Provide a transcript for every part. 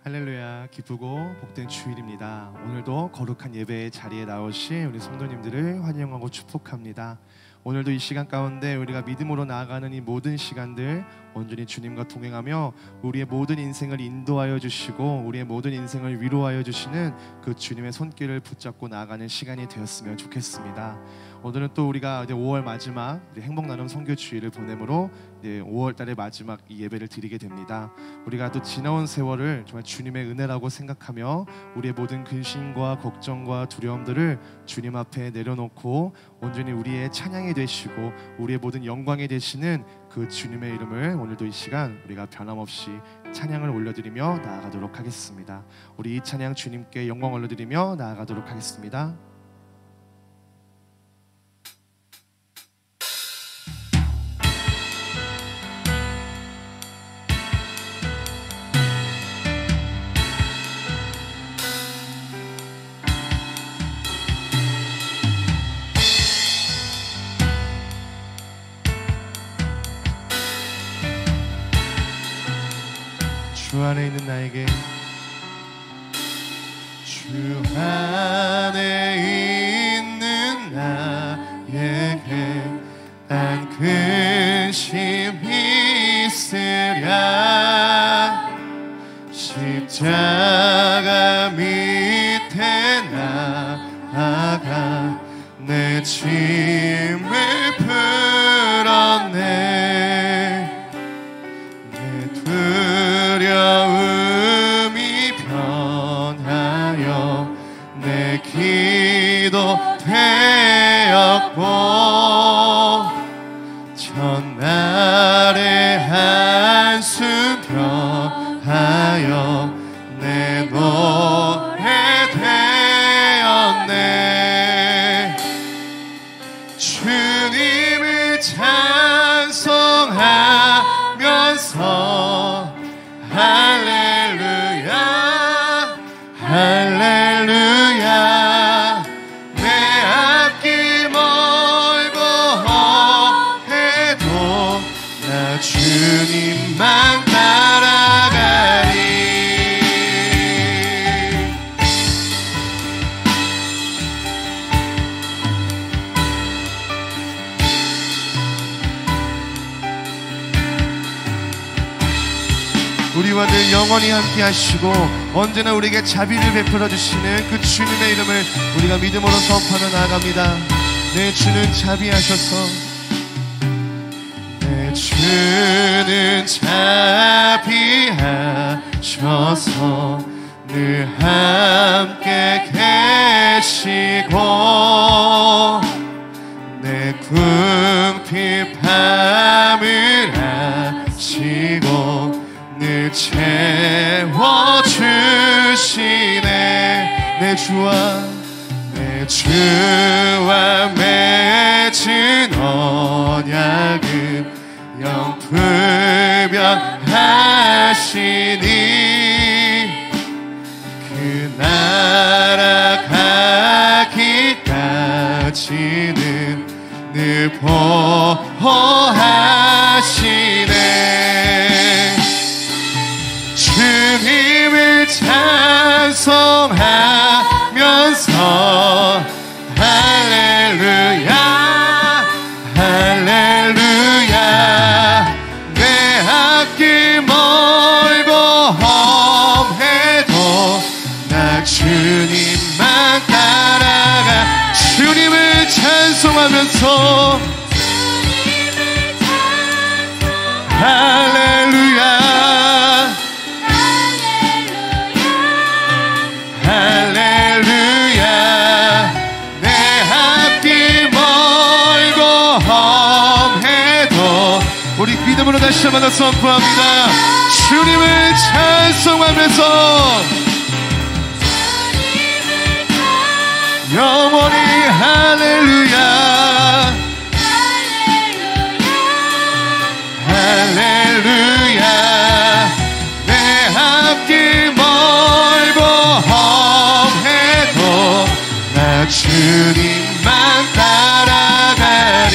할렐루야, 기쁘고 복된 주일입니다. 오늘도 거룩한 예배의 자리에 나오신 우리 성도님들을 환영하고 축복합니다. 오늘도 이 시간 가운데 우리가 믿음으로 나아가는 이 모든 시간들 온전히 주님과 동행하며 우리의 모든 인생을 인도하여 주시고 우리의 모든 인생을 위로하여 주시는 그 주님의 손길을 붙잡고 나아가는 시간이 되었으면 좋겠습니다. 오늘은 또 우리가 이제 5월 마지막 행복 나눔 선교 주일을 보내므로 이제 5월 달의 마지막 이 예배를 드리게 됩니다. 우리가 또 지나온 세월을 정말 주님의 은혜라고 생각하며 우리의 모든 근심과 걱정과 두려움들을 주님 앞에 내려놓고 온전히 우리의 찬양이 되시고 우리의 모든 영광이 되시는 그 주님의 이름을 오늘도 이 시간 우리가 변함없이 찬양을 올려드리며 나아가도록 하겠습니다. 우리 이 찬양 주님께 영광 올려드리며 나아가도록 하겠습니다. 주 안에 있는 나에게, 주 안에 있는 나에게 난 근심 있으랴. 십자가 밑에 나아가 내 짐을 풀었네. 두려움이 변하여 내 기도 되었고 첫날의 한숨 변하여 내 노래 되었네. 주님을 찬송하면서 할렐루야 할렐루야. 내 앞길 멀고 험해도 나 주님만 따라가리. 우리와 늘 영원히 함께 하시고 언제나 우리에게 자비를 베풀어 주시는 그 주님의 이름을 우리가 믿음으로 선포하며 나아갑니다. 내 주는 자비하셔서, 내 주는 자비하셔서 늘 함께 계시고 내 궁핍함을 아시고 늘 채워주시네. 내 주와 맺은 언약은 영불변하시니 그 나라 가기까지는 늘 보호하시네. 주님을 찬송하면서 할렐루야 할렐루야. 내 앞길 멀고 험해도 나 주님만 따라가. 주님을 찬송하면서 할렐루야 할렐루야. 내 앞길 멀고 험해도 우리 믿음으로 다시 한번 선포합니다. 주님을 찬송하면서 영원히 할렐루야 할렐루야. 내 앞길 멀고 험해도 나 주님만 따라가리.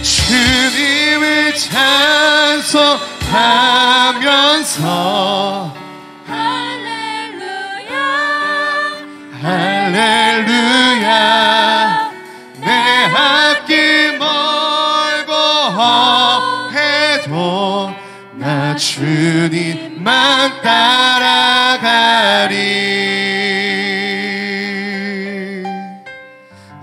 주님을 찬송하면서 할렐루야. 내 앞길 멀고 해도 나 주님만 따라가리.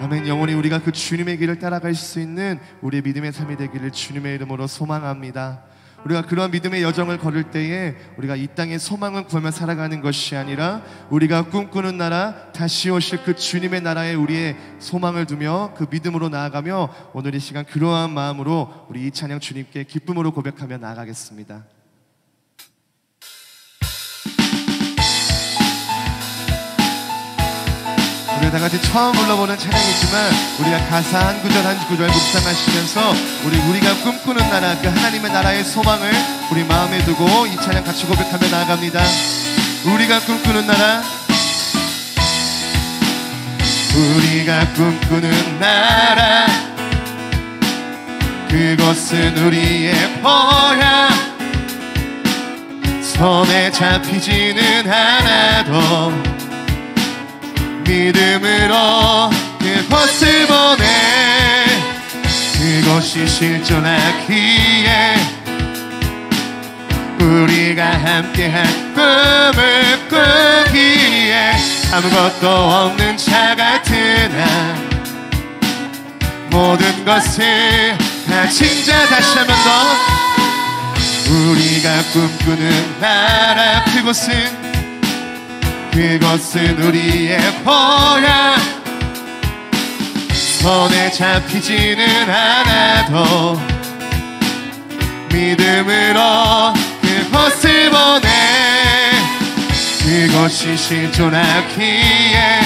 아멘. 영원히 우리가 그 주님의 길을 따라갈 수 있는 우리의 믿음의 삶이 되기를 주님의 이름으로 소망합니다. 우리가 그러한 믿음의 여정을 걸을 때에 우리가 이 땅의 소망을 구하며 살아가는 것이 아니라 우리가 꿈꾸는 나라, 다시 오실 그 주님의 나라에 우리의 소망을 두며 그 믿음으로 나아가며 오늘 이 시간 그러한 마음으로 우리 이 찬양 주님께 기쁨으로 고백하며 나아가겠습니다. 우리가 다 같이 처음 불러보는 찬양이지만 우리가 가사 한 구절 한 구절 묵상하시면서 우리가 꿈꾸는 나라, 그 하나님의 나라의 소망을 우리 마음에 두고 이 찬양 같이 고백하며 나아갑니다. 우리가 꿈꾸는 나라, 우리가 꿈꾸는 나라, 그것은 우리의 보야. 손에 잡히지는 않아도 믿음으로 그것을 보내. 그것이 실존하기에 우리가 함께한 꿈을 꾸기에 아무것도 없는 자 같으나 모든 것을 가진 자. 다시 한 번 더. 우리가 꿈꾸는 나라, 그것은 우리의 보야. 손에 잡히지는 않아도 믿음으로 그것을 보내. 그것이 실존하기에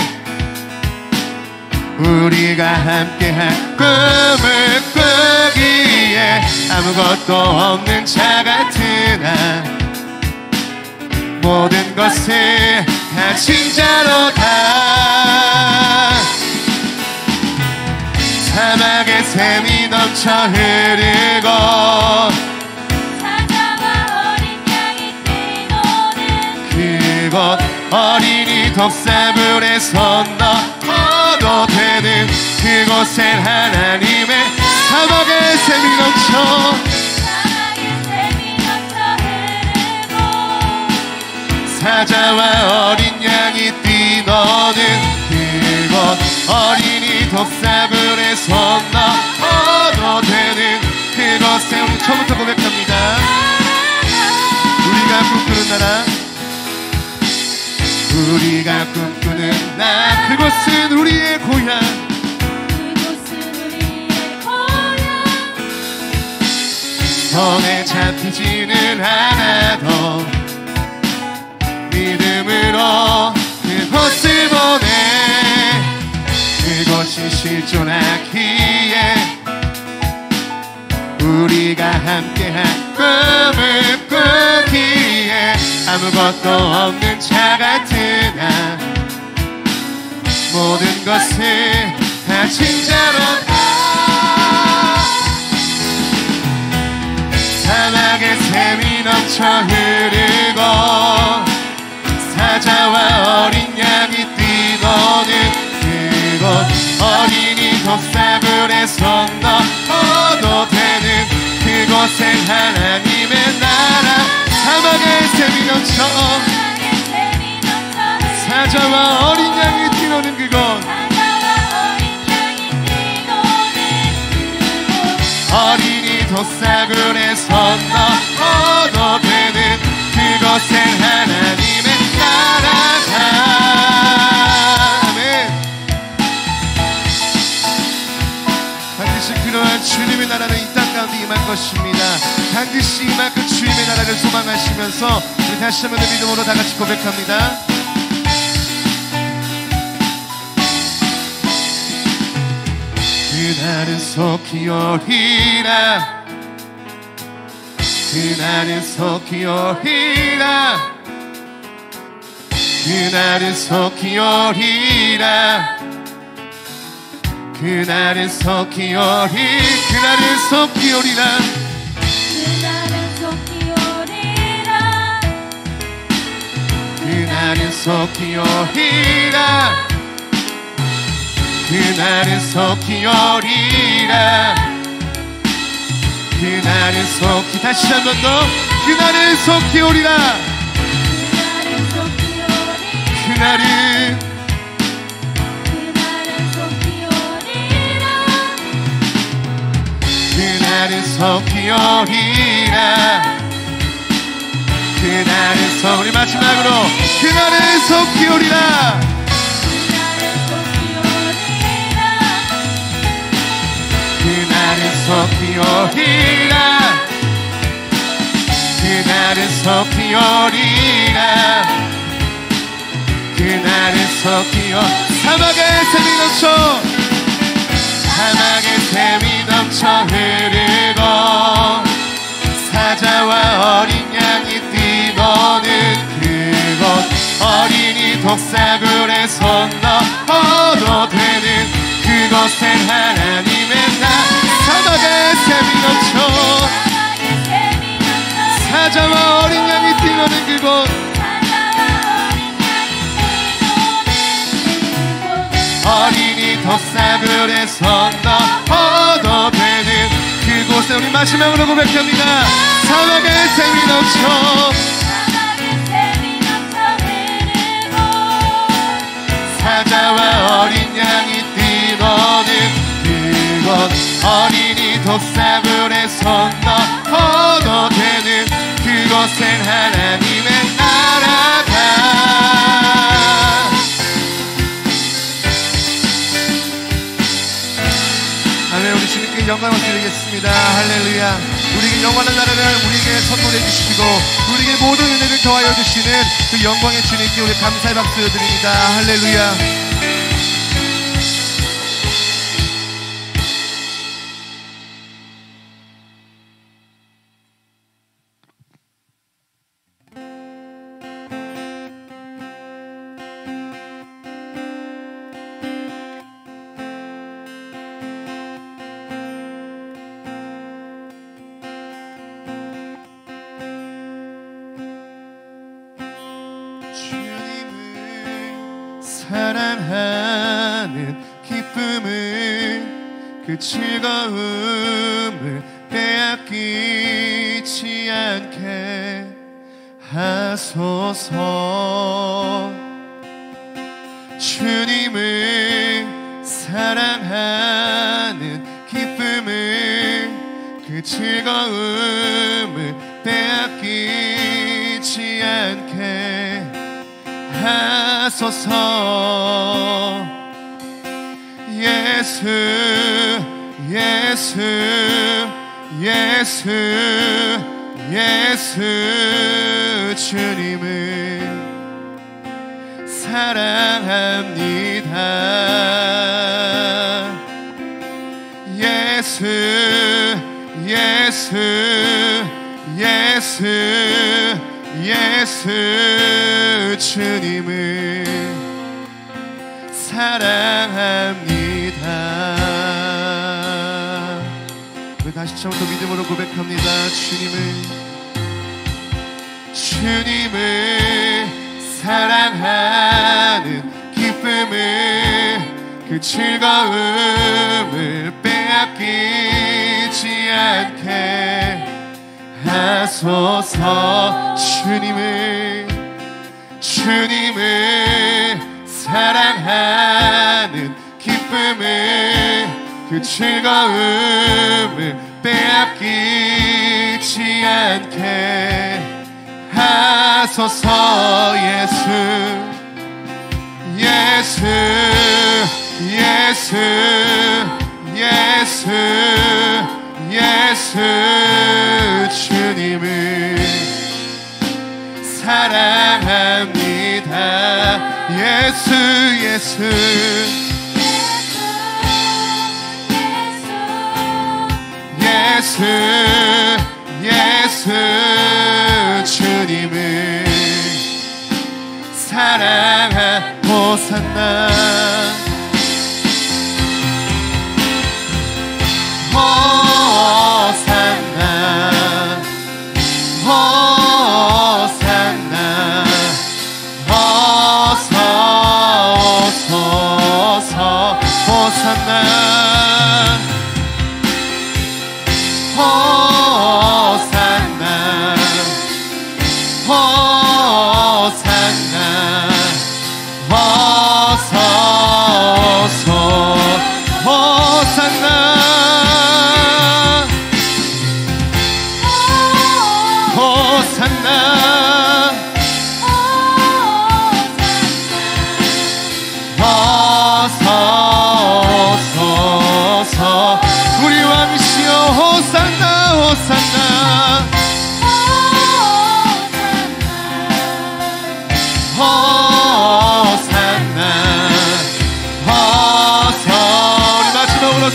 우리가 함께한 꿈을 꾸기에 아무것도 없는 자 같으나 모든 것을 가진 자로다. 사막에 샘이 넘쳐 흐르고 사자와 어린 양이 뛰노는 그곳 어린이 독사불에 손 넣어도 되는 그곳엔 하나님의 사막에 샘이 넘쳐 사자와 어린 양이 뛰노는 그곳 어린이 독사불에 손 넣어도 되는 그곳에 우리 처음부터 고백합니다. 우리가 꿈꾸는 나라, 우리가 꿈꾸는 나라, 그곳은 우리의 고향. 그곳은 우리의 고향. 손에 잡히지는 않아도 믿음으로 그곳을 보내. 그것이 실존하기에 우리가 함께한 꿈을 꾸기에 아무것도 없는 자 같으나 모든 것을 가진 자로다. 사막에 샘이 넘쳐 흐르고 사자와 어린 양이 뛰노는 그곳 어린이 독사불에 손 넣어도 되는 그곳엔 하나님의 나라. 사막에 샘이 넘쳐 사자와 어린 양이 뛰노는 그곳 어린이 독사불에 손 넣어도 되는 그곳엔 하나님의 나라다. 아멘. 반드시 그러한 주님의 나라는 이 땅 가운데 임할 것입니다. 반드시 이만큼 주님의 나라를 소망하시면서 우리 다시 한번 믿음으로 다 같이 고백합니다. 그날은 속히 오리라. 그날은 속히 오리라. 그날은 속히 오리라. 그날은 속히 오리. 그날은 속히 오리라. 그날은 속히 오리라. 그날은 속히 오리라. 그날은 속히 오리라. 그날은 속히, 다시 한 번 더. 그날은 속히 오리라. 그날은 속히 오리라. 그날은 그날은 속히 오리라. 그날은 속히 오리라. 그날은 속, 우리 마지막으로 그날은 속히 오리라. 그날은 속히 오리라. 그날은 속히 오리라. 그날은 속히 오리라. 그날은 속히 오리라. 사막의 샘이 넘쳐, 사막의 샘이 넘쳐 흐르고 사자와 어린 양이 뛰노는 그곳, 어린이 독사굴에 손 넣어도 되는 그곳엔 하나님의 나. 사막의 샘이 넘쳐, 사막의 샘이 넘쳐 사자와 어린 양이 뛰노는 그곳, 사자와 어린 양이 뛰노는 그곳, 어린이 독사굴에 손 넣어도 되는 그곳에, 우리 마지막으로 고백합니다. 사막의 샘이 넘쳐, 사막의 샘이 넘쳐 흐르고 사자와 어린 양이 뛰노는 그곳, 어린이 독사굴에 손 넣어도 되는 그곳엔 하나님의 나라다. 아멘. 우리 주님께 영광을 드리겠습니다. 할렐루야. 우리에게 영원한 나라를 우리에게 선물해 주시고 우리에게 모든 은혜를 더하여 주시는 그 영광의 주님께 우리 감사의 박수 드립니다. 할렐루야. 사랑하는 기쁨을, 그 즐거움을 빼앗기지 않게 하소서. 주님을 사랑하는 기쁨을, 그 즐거움을 빼앗기지 않게 하소서. 예수 예수 예수 예수 주님을 사랑합니다. 예수 예수 예수 예수 주님을 사랑합니다. 우리 다시 처음부터 믿음으로 고백합니다. 주님을 사랑하는 기쁨을, 그 즐거움을 빼앗기지 않게 하소서. 주님을 사랑하는 기쁨을, 그 즐거움을 빼앗기지 않게 하소서. 예수 예수 예수 예수 주님을 사랑합니다. 예수 예수 예수 예수 주님을 사랑하. 호산나 호산나 호산나 호소서 호산나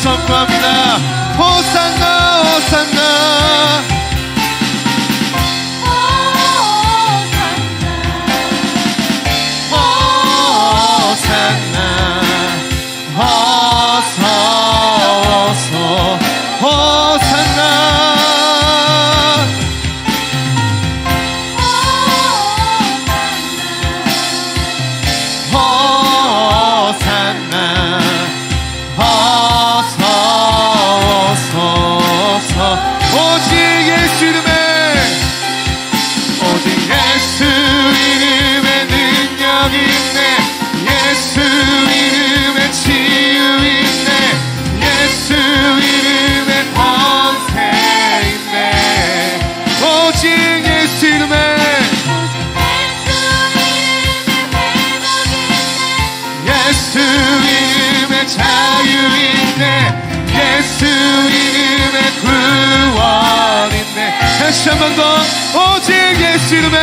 선포합니다. 호산나 호산나 호산나 어서 어서 호산나 호산나 어서 어서 어서 오직 예수 이름에 오직 예수 이름에 능력이 있네 예수 이름에 치유 있네 예수 이름에 권세 있네 오직 예수 이름에 예수 이름에 자유 있네 예수 이름에 구원 있네 다시 한 번 더 오직 예수 이름에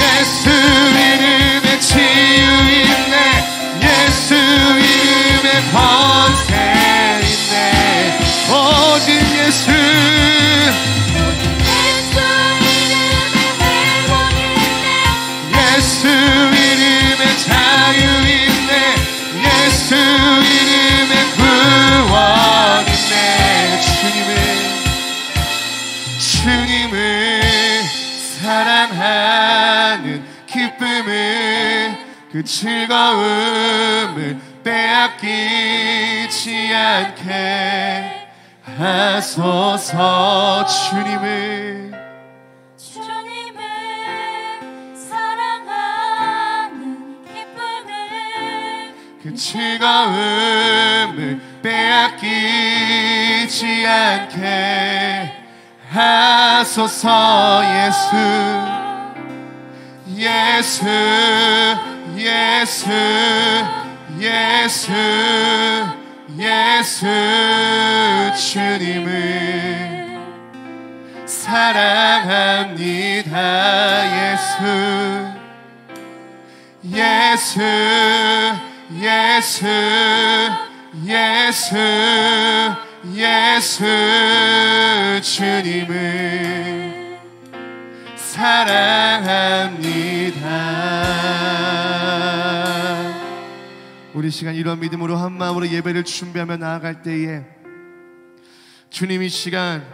예수 이름에 치유 있네 예수 이름에 권세 있네 오직 예수 예수 이름에 자유 있네 예수 이름에 구원 있네 주님을 사랑하는 기쁨을 그 즐거움을 빼앗기지 않게 하소서 주님을 사랑하는 기쁨을 그 즐거움을 빼앗기지 않게 하소서 예수 예수 예수 예수 예수 주님을 사랑합니다 예수 예수 예수 예수 예수 주님을 사랑합니다. 우리 시간 이런 믿음으로 한 마음으로 예배를 준비하며 나아갈 때에 주님 이 시간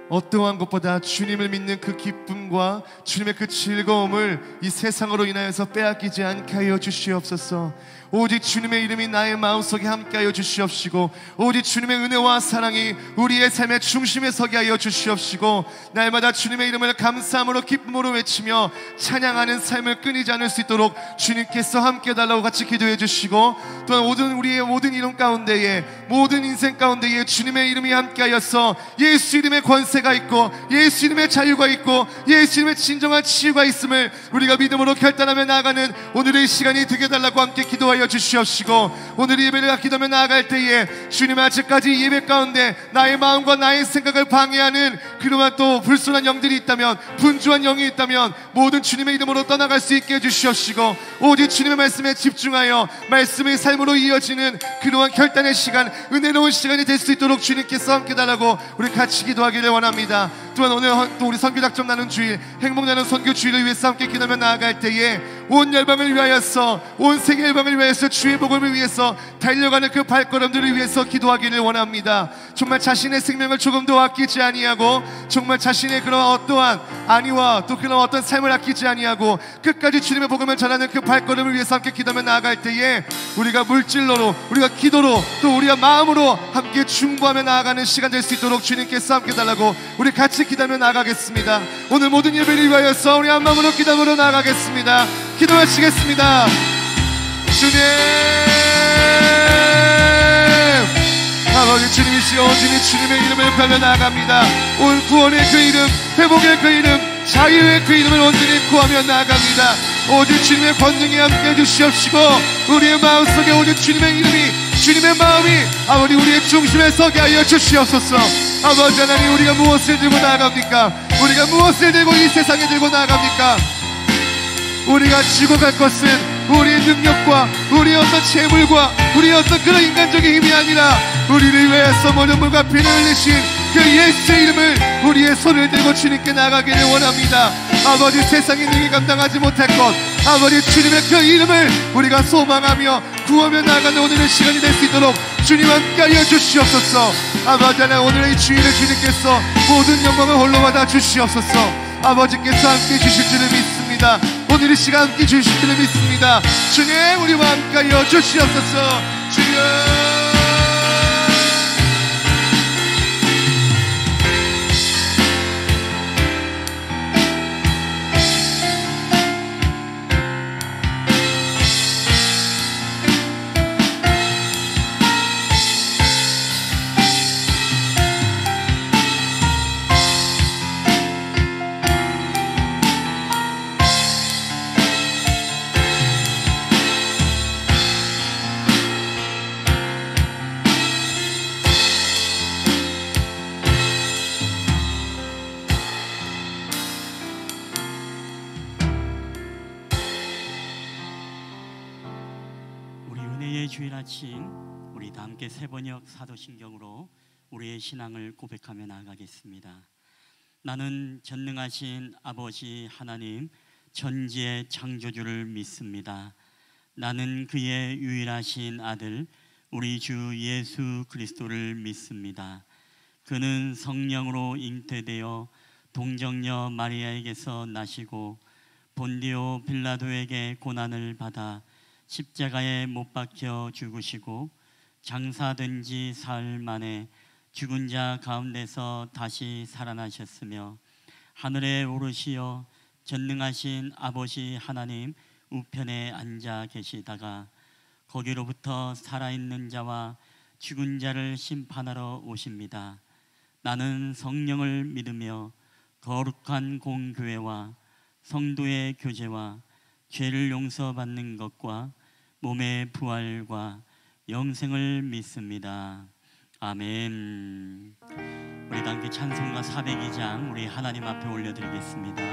어떠한 것보다 주님을 믿는 그 기쁨과 주님의 그 즐거움을 이 세상으로 인하여서 빼앗기지 않게 하여 주시옵소서. 오직 주님의 이름이 나의 마음속에 함께하여 주시옵시고 오직 주님의 은혜와 사랑이 우리의 삶의 중심에 서게 하여 주시옵시고 날마다 주님의 이름을 감사함으로 기쁨으로 외치며 찬양하는 삶을 끊이지 않을 수 있도록 주님께서 함께 달라고 같이 기도해 주시고 또한 우리의 모든 이름 가운데에 모든 인생 가운데에 주님의 이름이 함께하여서 예수 이름의 권세가 있고 예수 이름의 자유가 있고 예수 이름의 진정한 치유가 있음을 우리가 믿음으로 결단하며 나아가는 오늘의 시간이 되게 달라고 함께 기도하여 주시옵시고 오늘 예배를 기도하며 나아갈 때에 주님 아직까지 예배 가운데 나의 마음과 나의 생각을 방해하는 그러한 또 불순한 영들이 있다면 분주한 영이 있다면 모든 주님의 이름으로 떠나갈 수 있게 해주시옵시고 오직 주님의 말씀에 집중하여 말씀의 삶으로 이어지는 그러한 결단의 시간 은혜로운 시간이 될 수 있도록 주님께서 함께 달라고 우리 같이 기도하기를 원합니다. 또한 오늘 또 우리 선교작전 나는 주일 행복나는 선교 주일을 위해서 함께 기도하며 나아갈 때에 온 열방을 위하여서 온 세계 열방을 위하여서 주의 복음을 위해서 달려가는 그 발걸음들을 위해서 기도하기를 원합니다. 정말 자신의 생명을 조금도 아끼지 아니하고 정말 자신의 그런 어떠한 안위와 또 그런 어떤 삶을 아끼지 아니하고 끝까지 주님의 복음을 전하는 그 발걸음을 위해서 함께 기도하며 나아갈 때에 우리가 물질로로 우리가 기도로 또 우리가 마음으로 함께 중보하며 나아가는 시간 될 수 있도록 주님께서 함께 달라고 우리 같이 기도하며 나아가겠습니다. 오늘 모든 예배를 위하여서 우리 한 마음으로 기도하며 나아가겠습니다. 기도하시겠습니다. 주님 아버지 주님이시여 온전히 주님의 이름을 부르며 나아갑니다. 온 구원의 그 이름 회복의 그 이름 자유의 그 이름을 온전히 구하며 나아갑니다. 오직 주님의 권능이 함께 해주시옵시고 우리의 마음속에 오직 주님의 이름이 주님의 마음이 아버지 우리의 중심에 서게 하여 주시옵소서. 아버지 하나님 우리가 무엇을 들고 나아갑니까? 우리가 무엇을 들고 이 세상에 들고 나아갑니까? 우리가 지고 갈 것은 우리의 능력과 우리의 어떤 재물과 우리의 어떤 그런 인간적인 힘이 아니라 우리를 위해서 모든 물과 피를 흘리신 그 예수의 이름을 우리의 손을 들고 주님께 나가기를 원합니다. 아버지, 세상의 능히 감당하지 못할 것, 아버지 주님의 그 이름을 우리가 소망하며 구하며 나가는 오늘의 시간이 될 수 있도록 주님 함께하여 주시옵소서. 아버지 하나님, 오늘의 주일을 주님께서 모든 영광을 홀로 받아 주시옵소서. 아버지께서 함께 주실 줄을 믿습니다. 오늘 이 시간 함께 주실 줄을 믿습니다. 주님, 우리와 함께하여 주시옵소서. 주여, 주일 아침 우리 다 함께 세번역 사도신경으로 우리의 신앙을 고백하며 나아가겠습니다. 나는 전능하신 아버지 하나님 천지의 창조주를 믿습니다. 나는 그의 유일하신 아들 우리 주 예수 그리스도를 믿습니다. 그는 성령으로 잉태되어 동정녀 마리아에게서 나시고 본디오 빌라도에게 고난을 받아 십자가에 못 박혀 죽으시고 장사된 지 사흘 만에 죽은 자 가운데서 다시 살아나셨으며 하늘에 오르시어 전능하신 아버지 하나님 우편에 앉아 계시다가 거기로부터 살아있는 자와 죽은 자를 심판하러 오십니다. 나는 성령을 믿으며 거룩한 공교회와 성도의 교제와 죄를 용서받는 것과 몸의 부활과 영생을 믿습니다. 아멘. 우리 다 함께 찬송가 402장 우리 하나님 앞에 올려드리겠습니다.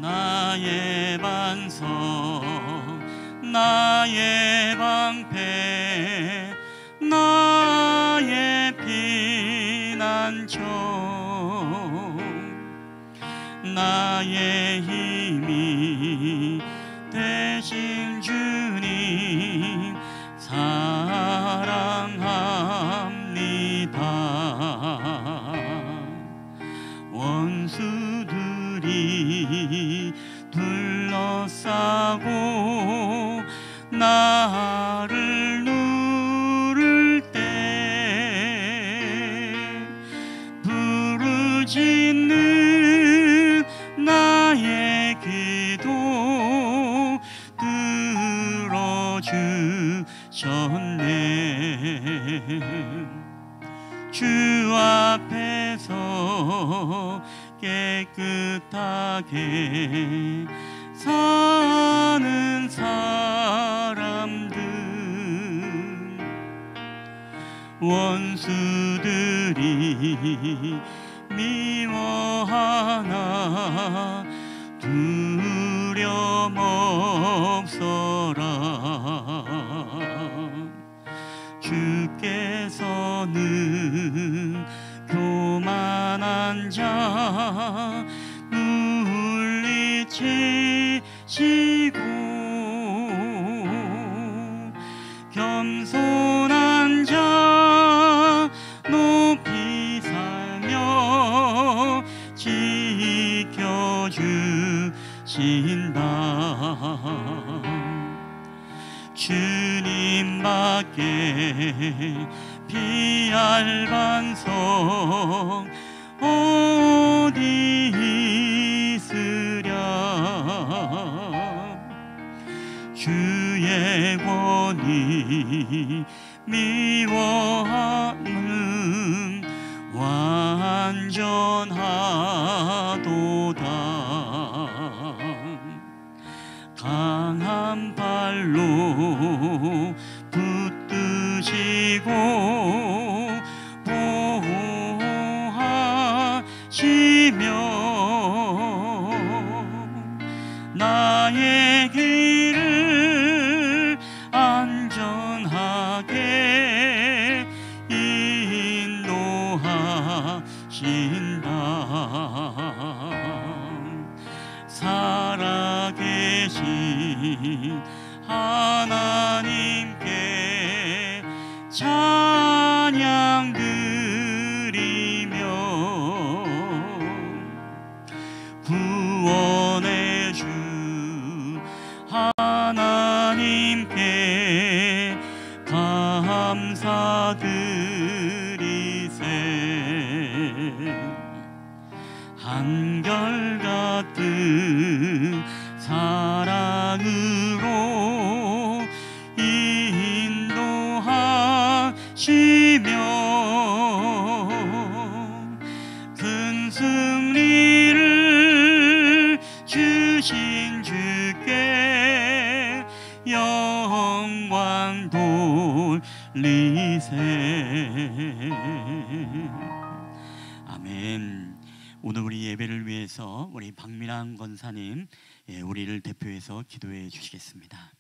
나의 반석 나의 방패 나의 피난처 나의 힘이 되신 주님 사랑합니다. 원수들이 둘러싸고 나를 누를 때 부르짖는 나의 기도 들어주셨네. 주 앞에서 깨끗하게 사는 사람들 원수들이 미워하나 두려움 없어라. 주께서는 교만한 자 물리치시고 겸손한 자 높이 살며 지켜주신다. 주님밖에 피할 반석 어디 있으랴. 주의 권위 미워함은 완전하도다. 강한 발로 붙드시고 나의 길을 안전하게 인도하신다. 살아계신 하나님께 찬양 드리며 구원의 주 하나님께 감사드리세. 한결같은 사랑으로 인도하시며 큰 승리를 주신 주께 영광 돌리세. 아멘. 오늘 우리 예배를 위해서 우리 박민환 권사님, 우리를 대표해서 기도해 주시겠습니다.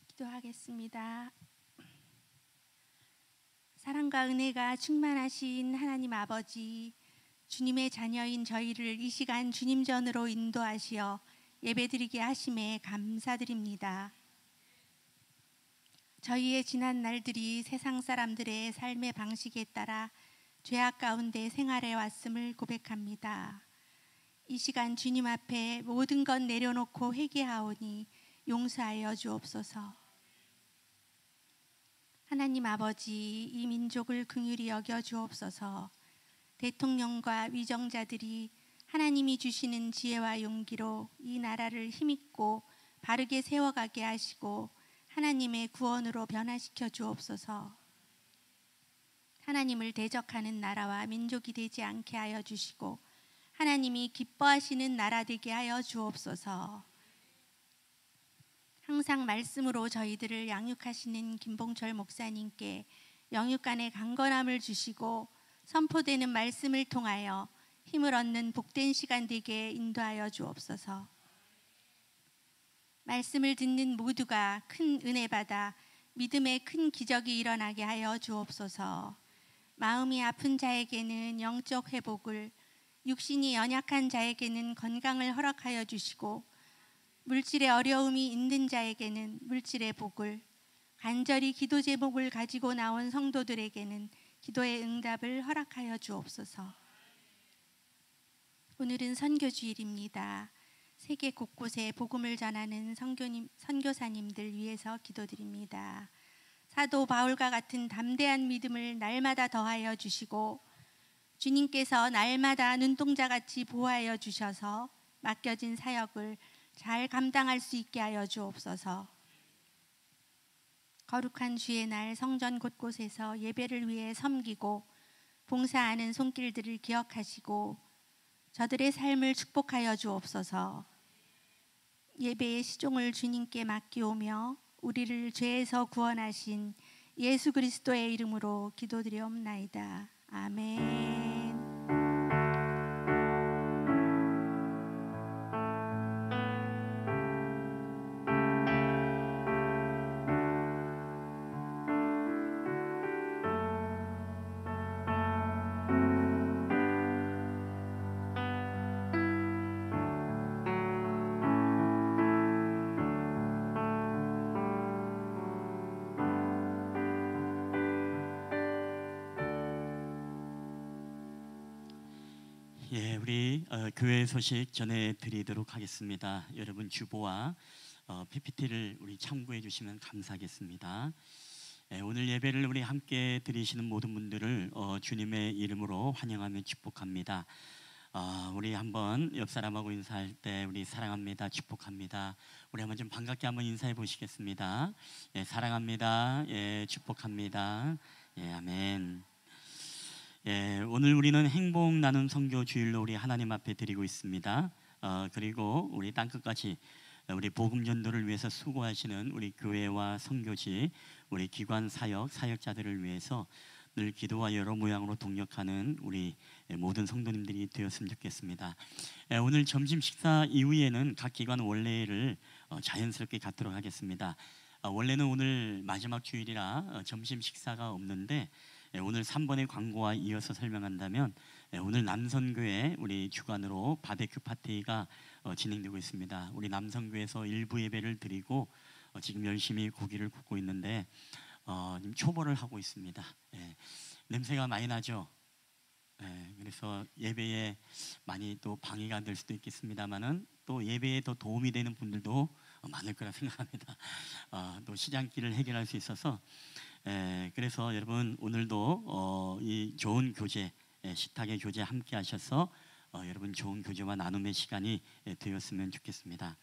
기도하겠습니다. 사랑과 은혜가 충만하신 하나님 아버지, 주님의 자녀인 저희를 이 시간 주님 전으로 인도하시어 예배드리게 하심에 감사드립니다. 저희의 지난 날들이 세상 사람들의 삶의 방식에 따라 죄악 가운데 생활해 왔음을 고백합니다. 이 시간 주님 앞에 모든 것 내려놓고 회개하오니 용서하여 주옵소서. 하나님 아버지, 이 민족을 긍휼히 여겨 주옵소서. 대통령과 위정자들이 하나님이 주시는 지혜와 용기로 이 나라를 힘있고 바르게 세워가게 하시고 하나님의 구원으로 변화시켜 주옵소서. 하나님을 대적하는 나라와 민족이 되지 않게 하여 주시고 하나님이 기뻐하시는 나라 되게 하여 주옵소서. 항상 말씀으로 저희들을 양육하시는 김봉철 목사님께 영육간의 강건함을 주시고 선포되는 말씀을 통하여 힘을 얻는 복된 시간 되게 인도하여 주옵소서. 말씀을 듣는 모두가 큰 은혜 받아 믿음의 큰 기적이 일어나게 하여 주옵소서. 마음이 아픈 자에게는 영적 회복을, 육신이 연약한 자에게는 건강을 허락하여 주시고 물질의 어려움이 있는 자에게는 물질의 복을, 간절히 기도 제목을 가지고 나온 성도들에게는 기도의 응답을 허락하여 주옵소서. 오늘은 선교주일입니다. 세계 곳곳에 복음을 전하는 선교사님들 위해서 기도드립니다. 사도 바울과 같은 담대한 믿음을 날마다 더하여 주시고 주님께서 날마다 눈동자같이 보호하여 주셔서 맡겨진 사역을 잘 감당할 수 있게 하여 주옵소서. 거룩한 주의 날 성전 곳곳에서 예배를 위해 섬기고 봉사하는 손길들을 기억하시고 저들의 삶을 축복하여 주옵소서. 예배의 시종을 주님께 맡기오며 우리를 죄에서 구원하신 예수 그리스도의 이름으로 기도드리옵나이다. 아멘. 우리 교회 소식 전해드리도록 하겠습니다. 여러분 주보와 PPT를 우리 참고해 주시면 감사하겠습니다. 오늘 예배를 우리 함께 드리시는 모든 분들을 주님의 이름으로 환영하며 축복합니다. 우리 한번 옆 사람하고 인사할 때 우리 사랑합니다, 축복합니다. 우리 한번 좀 반갑게 한번 인사해 보시겠습니다. 사랑합니다, 축복합니다. 아멘. 오늘 우리는 행복 나눔 선교 주일로 우리 하나님 앞에 드리고 있습니다. 그리고 우리 땅끝까지 우리 복음 전도를 위해서 수고하시는 우리 교회와 선교지, 우리 기관 사역 사역자들을 위해서 늘 기도와 여러 모양으로 동력하는 우리 모든 성도님들이 되었으면 좋겠습니다. 오늘 점심 식사 이후에는 각 기관 원래를 자연스럽게 갖도록 하겠습니다. 원래는 오늘 마지막 주일이라 점심 식사가 없는데 오늘 3번의 광고와 이어서 설명한다면 오늘 남선교회 우리 주관으로 바베큐 파티가 진행되고 있습니다. 우리 남선교회에서 일부 예배를 드리고 지금 열심히 고기를 굽고 있는데 지금 초벌을 하고 있습니다. 냄새가 많이 나죠. 그래서 예배에 많이 또 방해가 될 수도 있겠습니다만은 또 예배에 더 도움이 되는 분들도 많을 거라 생각합니다. 또 시장길을 해결할 수 있어서 그래서 여러분 오늘도 이 좋은 교제, 식탁의 교제 함께 하셔서 여러분 좋은 교제와 나눔의 시간이 되었으면 좋겠습니다.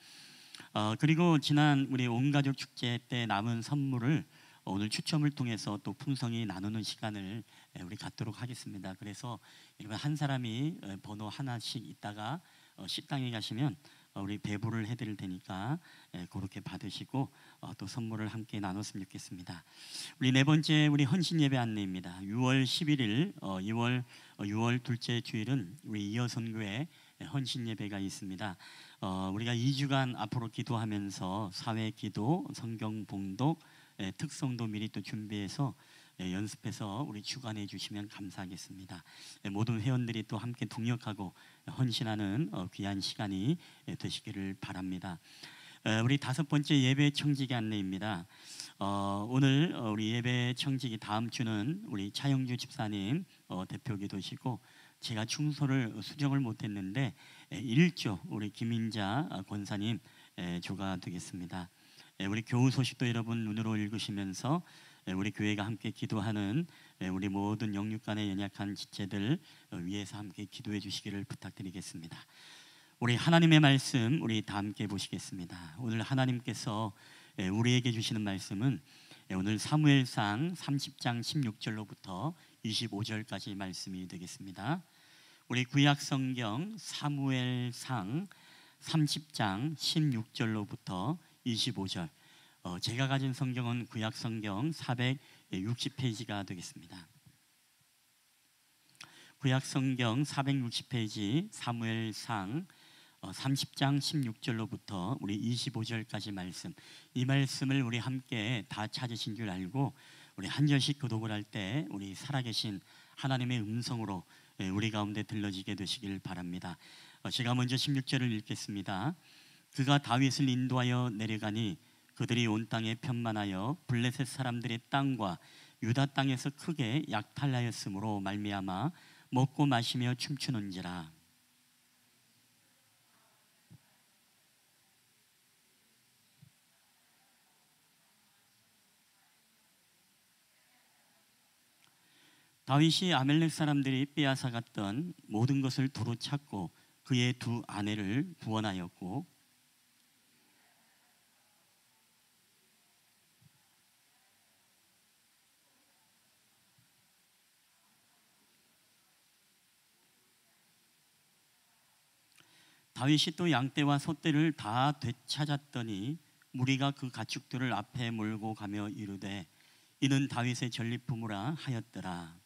그리고 지난 우리 온가족 축제 때 남은 선물을 오늘 추첨을 통해서 또 풍성히 나누는 시간을 우리 갖도록 하겠습니다. 그래서 여러분 한 사람이 번호 하나씩 있다가 식당에 가시면 우리 배부를 해드릴 테니까 그렇게 받으시고 또 선물을 함께 나눴으면 좋겠습니다. 우리 네 번째 우리 헌신 예배 안내입니다. 6월 11일 6월 둘째 주일은 우리 이어선교회 헌신 예배가 있습니다. 우리가 2주간 앞으로 기도하면서 사회 기도, 성경 봉독, 특성도 미리 또 준비해서 연습해서 우리 주관해 주시면 감사하겠습니다. 모든 회원들이 또 함께 동력하고 헌신하는 귀한 시간이 되시기를 바랍니다. 우리 다섯 번째 예배 청지기 안내입니다. 오늘 우리 예배 청지기 다음 주는 우리 차영주 집사님 대표 기도시고 제가 충소를 수정을 못했는데 1조 우리 김인자 권사님 조가 되겠습니다. 우리 교우 소식도 여러분 눈으로 읽으시면서 우리 교회가 함께 기도하는 우리 모든 영육간의 연약한 지체들 위해서 함께 기도해 주시기를 부탁드리겠습니다. 우리 하나님의 말씀 우리 다 함께 보시겠습니다. 오늘 하나님께서 우리에게 주시는 말씀은 오늘 사무엘상 30장 16절로부터 25절까지 말씀이 되겠습니다. 우리 구약 성경 사무엘상 30장 16절로부터 25절. 제가 가진 성경은 구약 성경 460페이지가 되겠습니다. 구약 성경 460페이지 사무엘상 30장 16절로부터 우리 25절까지 말씀. 이 말씀을 우리 함께 다 찾으신 줄 알고 우리 한 절씩 교독을 할 때 우리 살아계신 하나님의 음성으로 우리 가운데 들려지게 되시길 바랍니다. 제가 먼저 16절을 읽겠습니다. 그가 다윗을 인도하여 내려가니 그들이 온 땅에 편만하여 블레셋 사람들의 땅과 유다 땅에서 크게 약탈하였으므로 말미암아 먹고 마시며 춤추는지라. 다윗이 아멜렉 사람들이 빼앗아갔던 모든 것을 도로 찾고 그의 두 아내를 구원하였고 다윗이 또 양떼와 소떼를 다 되찾았더니 무리가 그 가축들을 앞에 몰고 가며 이르되 이는 다윗의 전리품이라 하였더라.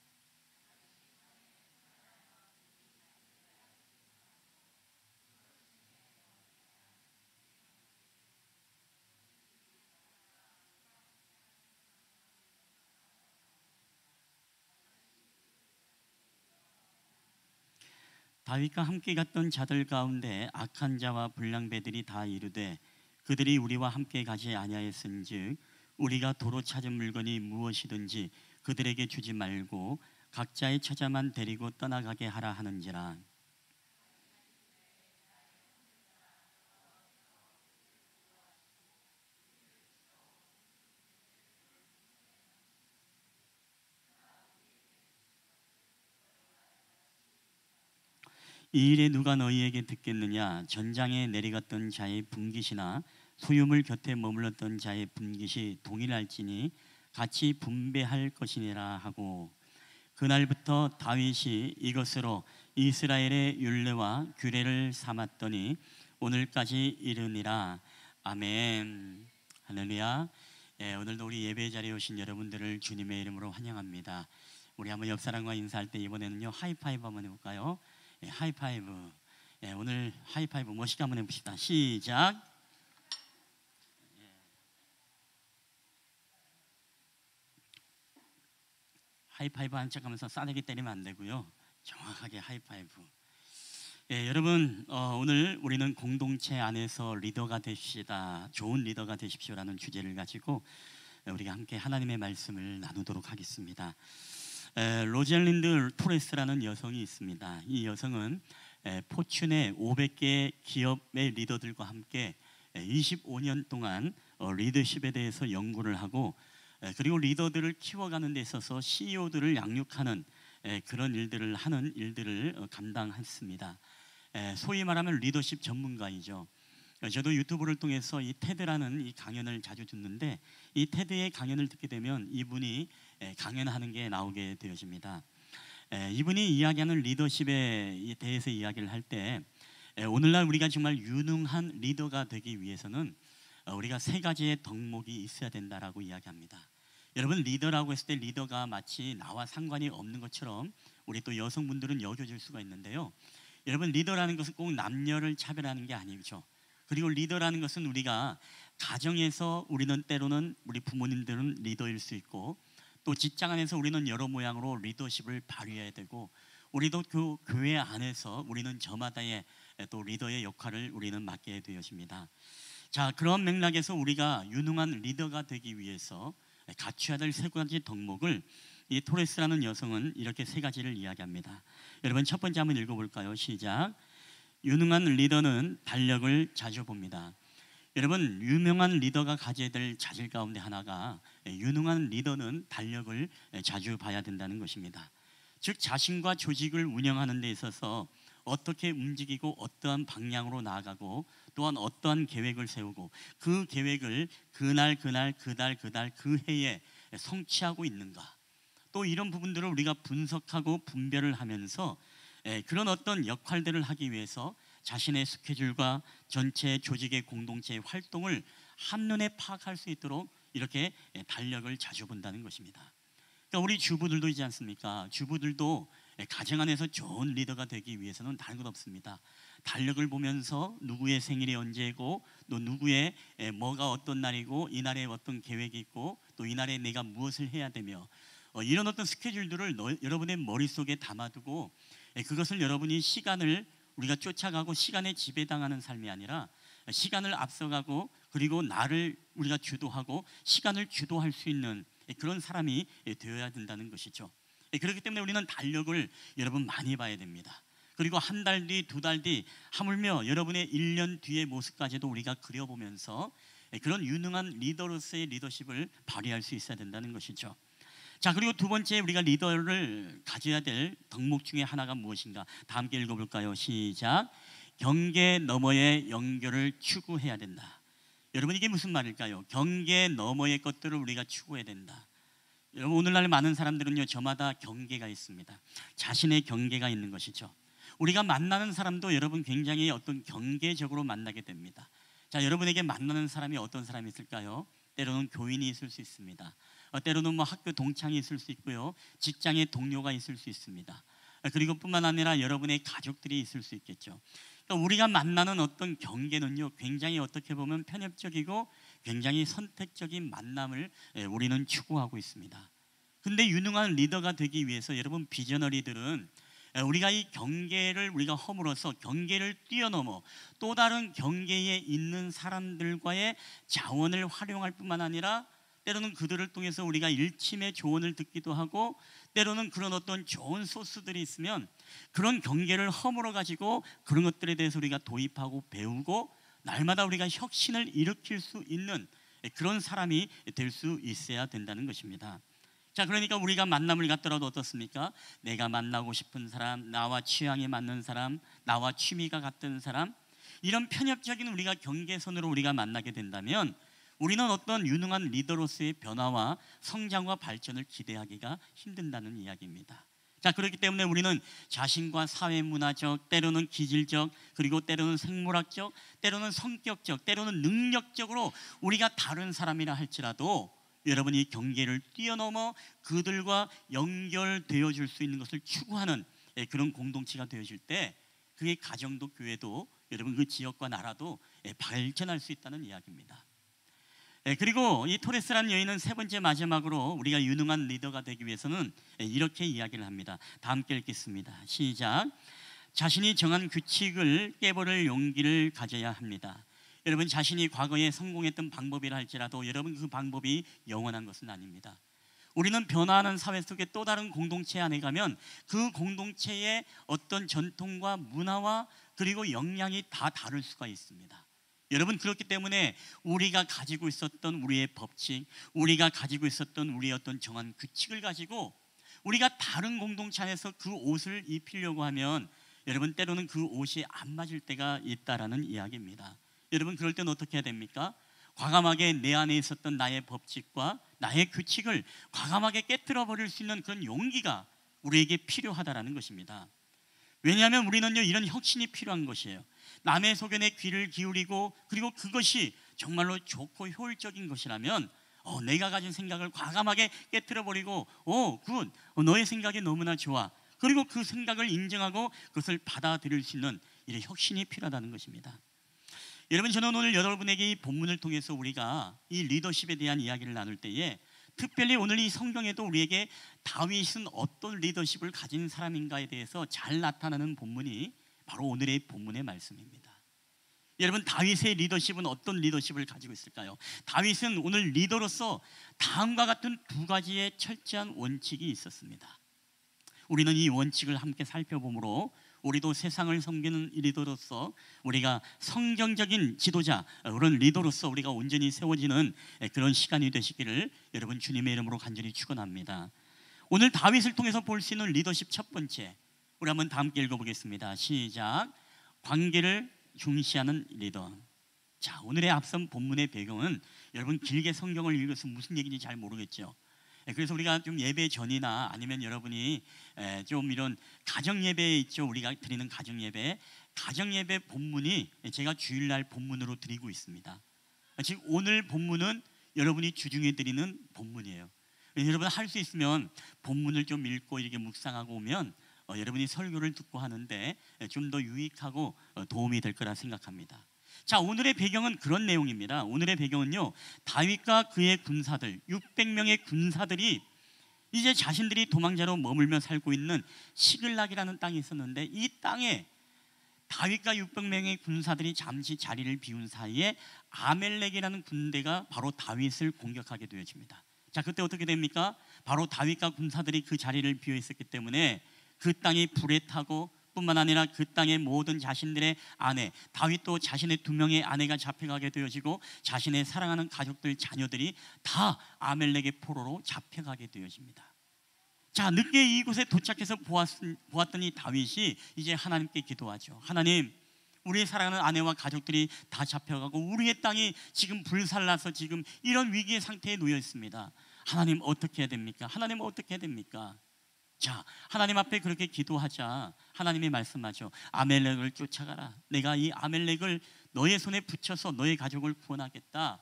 다윗과 함께 갔던 자들 가운데 악한 자와 불량배들이 다 이르되 그들이 우리와 함께 가지 아니하였은즉 우리가 도로 찾은 물건이 무엇이든지 그들에게 주지 말고 각자의 처자만 데리고 떠나가게 하라 하는지라. 이 일에 누가 너희에게 듣겠느냐? 전장에 내려갔던 자의 분깃이나 소유물 곁에 머물렀던 자의 분깃이 동일할지니 같이 분배할 것이니라 하고 그날부터 다윗이 이것으로 이스라엘의 율례와 규례를 삼았더니 오늘까지 이르니라. 아멘. 할렐루야. 오늘도 우리 예배 자리에 오신 여러분들을 주님의 이름으로 환영합니다. 우리 한번 옆 사람과 인사할 때 이번에는요 하이파이브 한번 해볼까요? 하이파이브. 오늘 하이파이브 멋있게 한번 해봅시다. 시작. 하이파이브 한 척 하면서 싸대기 때리면 안 되고요, 정확하게 하이파이브. 여러분, 오늘 우리는 공동체 안에서 리더가 되십시다, 좋은 리더가 되십시오라는 주제를 가지고 우리가 함께 하나님의 말씀을 나누도록 하겠습니다. 로젤린드 토레스라는 여성이 있습니다. 이 여성은 포춘의 500개 기업의 리더들과 함께 25년 동안 리더십에 대해서 연구를 하고, 그리고 리더들을 키워가는 데 있어서 CEO들을 양육하는 그런 일들을 하는 일들을 감당했습니다. 소위 말하면 리더십 전문가이죠. 저도 유튜브를 통해서 이 테드라는 이 강연을 자주 듣는데, 이 테드의 강연을 듣게 되면 이분이 강연하는 게 나오게 되어집니다. 이분이 이야기하는 리더십에 대해서 이야기를 할 때, 오늘날 우리가 정말 유능한 리더가 되기 위해서는 우리가 세 가지의 덕목이 있어야 된다라고 이야기합니다. 여러분, 리더라고 했을 때 리더가 마치 나와 상관이 없는 것처럼 우리 또 여성분들은 여겨질 수가 있는데요. 여러분, 리더라는 것은 꼭 남녀를 차별하는 게 아니죠. 그리고 리더라는 것은 우리가 가정에서 우리는 때로는 우리 부모님들은 리더일 수 있고, 또 직장 안에서 우리는 여러 모양으로 리더십을 발휘해야 되고, 우리도 그 교회 안에서 우리는 저마다의 또 리더의 역할을 우리는 맡게 되어집니다. 자, 그런 맥락에서 우리가 유능한 리더가 되기 위해서 갖춰야 될 세 가지 덕목을 이 토레스라는 여성은 이렇게 세 가지를 이야기합니다. 여러분, 첫 번째 한번 읽어볼까요? 시작. 유능한 리더는 달력을 자주 봅니다. 여러분, 유명한 리더가 가져야 될 자질 가운데 하나가, 유능한 리더는 달력을 자주 봐야 된다는 것입니다. 즉, 자신과 조직을 운영하는 데 있어서 어떻게 움직이고 어떠한 방향으로 나아가고, 또한 어떠한 계획을 세우고 그 계획을 그날 그 해에 성취하고 있는가, 또 이런 부분들을 우리가 분석하고 분별을 하면서 그런 어떤 역할들을 하기 위해서 자신의 스케줄과 전체 조직의 공동체의 활동을 한눈에 파악할 수 있도록 이렇게 달력을 자주 본다는 것입니다. 그러니까 우리 주부들도 있지 않습니까? 주부들도 가정 안에서 좋은 리더가 되기 위해서는 다른 것 없습니다. 달력을 보면서 누구의 생일이 언제고, 또 누구의 뭐가 어떤 날이고, 이 날에 어떤 계획이 있고, 또 이 날에 내가 무엇을 해야 되며, 이런 어떤 스케줄들을 여러분의 머릿속에 담아두고, 그것을 여러분이 시간을 우리가 쫓아가고 시간에 지배당하는 삶이 아니라 시간을 앞서가고, 그리고 나를 우리가 주도하고 시간을 주도할 수 있는 그런 사람이 되어야 된다는 것이죠. 그렇기 때문에 우리는 달력을 여러분 많이 봐야 됩니다. 그리고 한 달 뒤, 두 달 뒤, 하물며 여러분의 1년 뒤의 모습까지도 우리가 그려보면서 그런 유능한 리더로서의 리더십을 발휘할 수 있어야 된다는 것이죠. 자, 그리고 두 번째 우리가 리더를 가져야 될 덕목 중에 하나가 무엇인가? 다 함께 읽어볼까요? 시작. 경계 너머의 연결을 추구해야 된다. 여러분, 이게 무슨 말일까요? 경계 너머의 것들을 우리가 추구해야 된다. 여러분, 오늘날 많은 사람들은요, 저마다 경계가 있습니다. 자신의 경계가 있는 것이죠. 우리가 만나는 사람도 여러분 굉장히 어떤 경계적으로 만나게 됩니다. 자, 여러분에게 만나는 사람이 어떤 사람이 있을까요? 때로는 교인이 있을 수 있습니다. 때로는 뭐 학교 동창이 있을 수 있고요, 직장의 동료가 있을 수 있습니다. 그리고 뿐만 아니라 여러분의 가족들이 있을 수 있겠죠. 그러니까 우리가 만나는 어떤 경계는요, 굉장히 어떻게 보면 편협적이고 굉장히 선택적인 만남을 우리는 추구하고 있습니다. 근데 유능한 리더가 되기 위해서 여러분, 비저너리들은 우리가 이 경계를 우리가 허물어서 경계를 뛰어넘어 또 다른 경계에 있는 사람들과의 자원을 활용할 뿐만 아니라, 때로는 그들을 통해서 우리가 일침의 조언을 듣기도 하고, 때로는 그런 어떤 좋은 소스들이 있으면 그런 경계를 허물어 가지고 그런 것들에 대해서 우리가 도입하고 배우고, 날마다 우리가 혁신을 일으킬 수 있는 그런 사람이 될 수 있어야 된다는 것입니다. 자, 그러니까 우리가 만남을 갖더라도 어떻습니까? 내가 만나고 싶은 사람, 나와 취향이 맞는 사람, 나와 취미가 같은 사람, 이런 편협적인 우리가 경계선으로 우리가 만나게 된다면 우리는 어떤 유능한 리더로서의 변화와 성장과 발전을 기대하기가 힘든다는 이야기입니다. 자, 그렇기 때문에 우리는 자신과 사회문화적, 때로는 기질적, 그리고 때로는 생물학적, 때로는 성격적, 때로는 능력적으로 우리가 다른 사람이라 할지라도 여러분 이 경계를 뛰어넘어 그들과 연결되어 줄 수 있는 것을 추구하는 그런 공동체가 되어질 때 그게 가정도 교회도 여러분 그 지역과 나라도 발전할 수 있다는 이야기입니다. 그리고 이 토레스라는 여인은 세 번째 마지막으로 우리가 유능한 리더가 되기 위해서는 이렇게 이야기를 합니다. 다 함께 읽겠습니다. 시작. 자신이 정한 규칙을 깨버릴 용기를 가져야 합니다. 여러분 자신이 과거에 성공했던 방법이라 할지라도 여러분 그 방법이 영원한 것은 아닙니다. 우리는 변화하는 사회 속에 또 다른 공동체 안에 가면 그 공동체의 어떤 전통과 문화와 그리고 역량이 다 다를 수가 있습니다. 여러분 그렇기 때문에 우리가 가지고 있었던 우리의 법칙, 우리가 가지고 있었던 우리의 어떤 정한 규칙을 가지고 우리가 다른 공동체 안에서 그 옷을 입히려고 하면 여러분 때로는 그 옷이 안 맞을 때가 있다라는 이야기입니다. 여러분 그럴 때는 어떻게 해야 됩니까? 과감하게 내 안에 있었던 나의 법칙과 나의 규칙을 과감하게 깨트려 버릴 수 있는 그런 용기가 우리에게 필요하다라는 것입니다. 왜냐하면 우리는요 이런 혁신이 필요한 것이에요. 남의 소견에 귀를 기울이고 그리고 그것이 정말로 좋고 효율적인 것이라면 내가 가진 생각을 과감하게 깨트려 버리고 굿, 너의 생각이 너무나 좋아. 그리고 그 생각을 인정하고 그것을 받아들일 수 있는 이런 혁신이 필요하다는 것입니다. 여러분 저는 오늘 여러분에게 이 본문을 통해서 우리가 이 리더십에 대한 이야기를 나눌 때에 특별히 오늘 이 성경에도 우리에게 다윗은 어떤 리더십을 가진 사람인가에 대해서 잘 나타나는 본문이 바로 오늘의 본문의 말씀입니다. 여러분 다윗의 리더십은 어떤 리더십을 가지고 있을까요? 다윗은 오늘 리더로서 다음과 같은 두 가지의 철저한 원칙이 있었습니다. 우리는 이 원칙을 함께 살펴보므로 우리도 세상을 섬기는 리더로서 우리가 성경적인 지도자, 그런 리더로서 우리가 온전히 세워지는 그런 시간이 되시기를 여러분 주님의 이름으로 간절히 축원합니다. 오늘 다윗을 통해서 볼 수 있는 리더십 첫 번째, 우리 한번 다 함께 읽어보겠습니다. 시작. 관계를 중시하는 리더. 자, 오늘의 앞선 본문의 배경은 여러분 길게 성경을 읽어서 무슨 얘기인지 잘 모르겠죠. 그래서 우리가 좀 예배 전이나 아니면 여러분이 좀 이런 가정 예배 있죠. 우리가 드리는 가정 예배 본문이 제가 주일날 본문으로 드리고 있습니다. 지금 오늘 본문은 여러분이 주중에 드리는 본문이에요. 여러분 할 수 있으면 본문을 좀 읽고 이렇게 묵상하고 오면 여러분이 설교를 듣고 하는데 좀 더 유익하고 도움이 될 거라 생각합니다. 자, 오늘의 배경은 그런 내용입니다. 오늘의 배경은요, 다윗과 그의 군사들 600명의 군사들이 이제 자신들이 도망자로 머물며 살고 있는 시글락이라는 땅이 있었는데 이 땅에 다윗과 600명의 군사들이 잠시 자리를 비운 사이에 아멜렉이라는 군대가 바로 다윗을 공격하게 되어집니다. 자, 그때 어떻게 됩니까? 바로 다윗과 군사들이 그 자리를 비워 있었기 때문에 그 땅이 불에 타고 뿐만 아니라 그 땅의 모든 자신들의 아내, 다윗도 자신의 2명의 아내가 잡혀가게 되어지고 자신의 사랑하는 가족들, 자녀들이 다 아멜렉의 포로로 잡혀가게 되어집니다. 자, 늦게 이곳에 도착해서 보았더니 다윗이 이제 하나님께 기도하죠. 하나님, 우리의 사랑하는 아내와 가족들이 다 잡혀가고 우리의 땅이 지금 불살라서 지금 이런 위기의 상태에 놓여 있습니다. 하나님 어떻게 해야 됩니까? 하나님 어떻게 해야 됩니까? 자, 하나님 앞에 그렇게 기도하자 하나님이 말씀하죠. 아멜렉을 쫓아가라. 내가 이 아멜렉을 너의 손에 붙여서 너의 가족을 구원하겠다.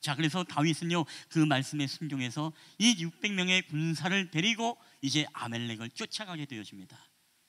자, 그래서 다윗은요 그 말씀에 순종해서 이 600명의 군사를 데리고 이제 아멜렉을 쫓아가게 되어집니다.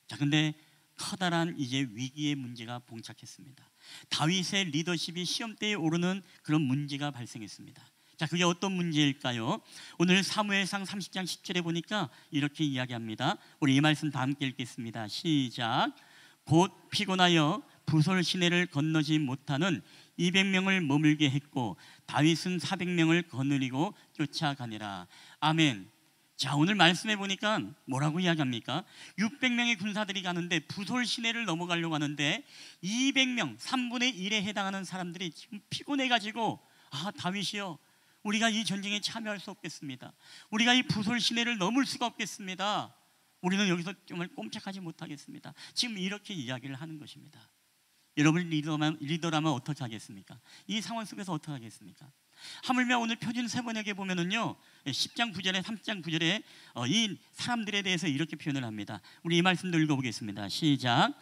자, 근데 커다란 이제 위기의 문제가 봉착했습니다. 다윗의 리더십이 시험대에 오르는 그런 문제가 발생했습니다. 자, 그게 어떤 문제일까요? 오늘 사무엘상 30장 10절에 보니까 이렇게 이야기합니다. 우리 이 말씀 다 함께 읽겠습니다. 시작. 곧 피곤하여 부솔 시내를 건너지 못하는 200명을 머물게 했고 다윗은 400명을 거느리고 쫓아가니라. 아멘. 자, 오늘 말씀해 보니까 뭐라고 이야기합니까? 600명의 군사들이 가는데 부솔 시내를 넘어가려고 하는데 200명, 3분의 1에 해당하는 사람들이 지금 피곤해가지고 다윗이요, 우리가 이 전쟁에 참여할 수 없겠습니다. 우리가 이 부솔 시내를 넘을 수가 없겠습니다. 우리는 여기서 정말 꼼짝하지 못하겠습니다. 지금 이렇게 이야기를 하는 것입니다. 여러분 리더라면 어떻게 하겠습니까? 이 상황 속에서 어떻게 하겠습니까? 하물며 오늘 표준 세번역에 보면은요 10장 9절에 3장 9절에 이 사람들에 대해서 이렇게 표현을 합니다. 우리 이 말씀도 읽어보겠습니다. 시작.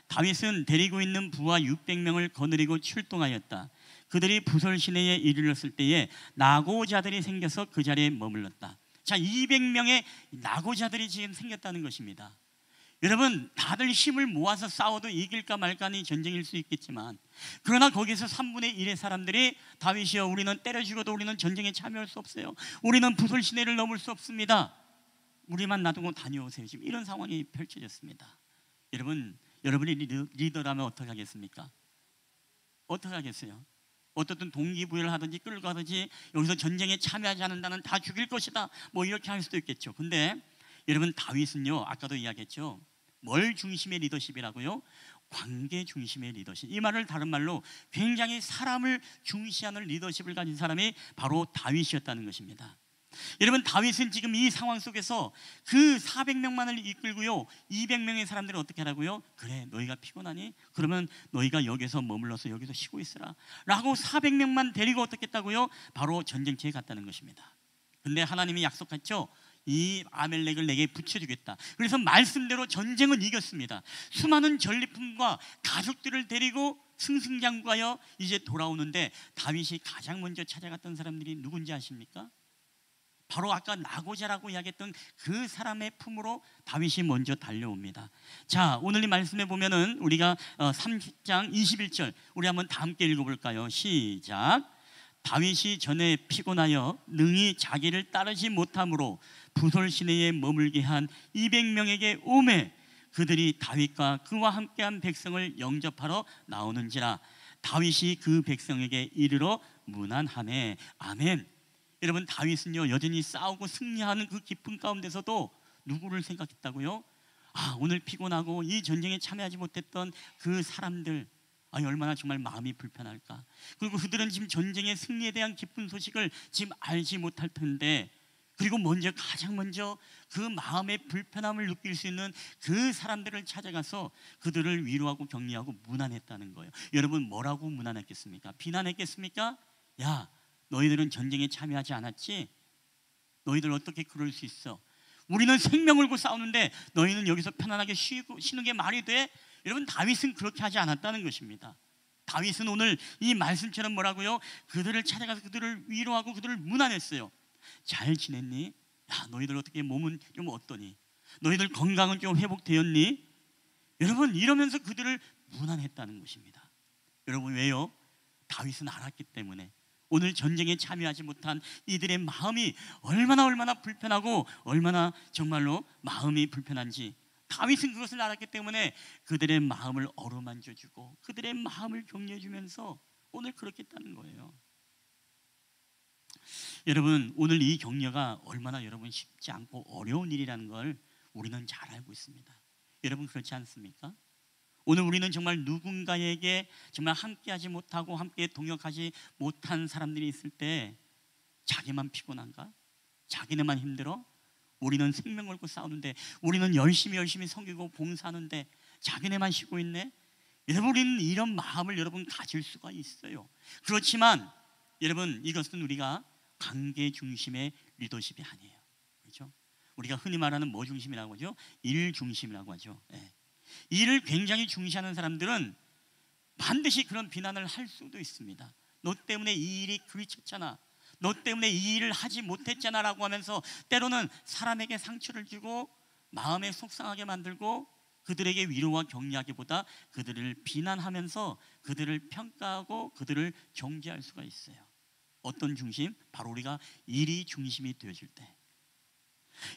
다윗은 데리고 있는 부하 600명을 거느리고 출동하였다. 그들이 부설 시내에 이르렀을 때에 나고자들이 생겨서 그 자리에 머물렀다. 자, 200명의 나고자들이 지금 생겼다는 것입니다. 여러분, 다들 힘을 모아서 싸워도 이길까 말까니 전쟁일 수 있겠지만, 그러나 거기서 3분의 1의 사람들이 다윗이여, 우리는 때려 죽어도 우리는 전쟁에 참여할 수 없어요. 우리는 부설 시내를 넘을 수 없습니다. 우리만 놔두고 다녀오세요. 지금 이런 상황이 펼쳐졌습니다. 여러분이 리더라면 어떻게 하겠습니까? 어떻게 하겠어요? 어떻든 동기부여를 하든지 끌고 가든지 여기서 전쟁에 참여하지 않는다는 다 죽일 것이다 뭐 이렇게 할 수도 있겠죠. 근데 여러분, 다윗은요 아까도 이야기했죠. 뭘 중심의 리더십이라고요? 관계 중심의 리더십. 이 말을 다른 말로 굉장히 사람을 중시하는 리더십을 가진 사람이 바로 다윗이었다는 것입니다. 여러분, 다윗은 지금 이 상황 속에서 그 400명만을 이끌고요 200명의 사람들을 어떻게 하라고요? 그래, 너희가 피곤하니? 그러면 너희가 여기서 머물러서 여기서 쉬고 있으라 라고 400명만 데리고 어떻게 했다고요? 바로 전쟁터에 갔다는 것입니다. 근데 하나님이 약속했죠. 이 아멜렉을 내게 붙여주겠다. 그래서 말씀대로 전쟁은 이겼습니다. 수많은 전리품과 가족들을 데리고 승승장구하여 이제 돌아오는데, 다윗이 가장 먼저 찾아갔던 사람들이 누군지 아십니까? 바로 아까 나고자라고 이야기했던 그 사람의 품으로 다윗이 먼저 달려옵니다. 자, 오늘 이 말씀에 보면은 우리가 30장 21절 우리 한번 다 함께 읽어볼까요? 시작. 다윗이 전에 피곤하여 능히 자기를 따르지 못함으로 부솔 시내에 머물게 한 200명에게 오매 그들이 다윗과 그와 함께한 백성을 영접하러 나오는지라. 다윗이 그 백성에게 이르러 문안하매. 아멘. 여러분, 다윗은요 여전히 싸우고 승리하는 그 기쁨 가운데서도 누구를 생각했다고요? 오늘 피곤하고 이 전쟁에 참여하지 못했던 그 사람들, 얼마나 정말 마음이 불편할까. 그리고 그들은 지금 전쟁의 승리에 대한 기쁜 소식을 지금 알지 못할 텐데, 그리고 가장 먼저 그 마음의 불편함을 느낄 수 있는 그 사람들을 찾아가서 그들을 위로하고 격려하고 문안했다는 거예요. 여러분, 뭐라고 문안했겠습니까? 비난했겠습니까? 야, 너희들은 전쟁에 참여하지 않았지? 너희들 어떻게 그럴 수 있어? 우리는 생명 걸고 싸우는데 너희는 여기서 편안하게 쉬는 게 말이 돼? 여러분, 다윗은 그렇게 하지 않았다는 것입니다. 다윗은 오늘 이 말씀처럼 뭐라고요? 그들을 찾아가서 그들을 위로하고 그들을 문안했어요. 잘 지냈니? 야, 너희들 어떻게 몸은 좀 어떠니? 너희들 건강은 좀 회복되었니? 여러분, 이러면서 그들을 문안했다는 것입니다. 여러분, 왜요? 다윗은 알았기 때문에 오늘 전쟁에 참여하지 못한 이들의 마음이 얼마나 불편하고 얼마나 정말로 마음이 불편한지 다윗은 그것을 알았기 때문에 그들의 마음을 어루만져주고 그들의 마음을 격려해주면서 오늘 그렇게 했다는 거예요. 여러분, 오늘 이 격려가 얼마나 여러분 쉽지 않고 어려운 일이라는 걸 우리는 잘 알고 있습니다. 여러분, 그렇지 않습니까? 오늘 우리는 정말 누군가에게 정말 함께하지 못하고 함께 동역하지 못한 사람들이 있을 때 자기만 피곤한가? 자기네만 힘들어? 우리는 생명 걸고 싸우는데, 우리는 열심히 섬기고 봉사하는데 자기네만 쉬고 있네? 여러분, 우리는 이런 마음을 여러분 가질 수가 있어요. 그렇지만 여러분, 이것은 우리가 관계 중심의 리더십이 아니에요. 그렇죠? 우리가 흔히 말하는 뭐 중심이라고 하죠? 일 중심이라고 하죠. 일을 굉장히 중시하는 사람들은 반드시 그런 비난을 할 수도 있습니다. 너 때문에 이 일이 그리쳤잖아, 너 때문에 이 일을 하지 못했잖아 라고 하면서 때로는 사람에게 상처를 주고 마음에 속상하게 만들고 그들에게 위로와 격려하기보다 그들을 비난하면서 그들을 평가하고 그들을 정죄할 수가 있어요. 어떤 중심? 바로 우리가 일이 중심이 되어질 때.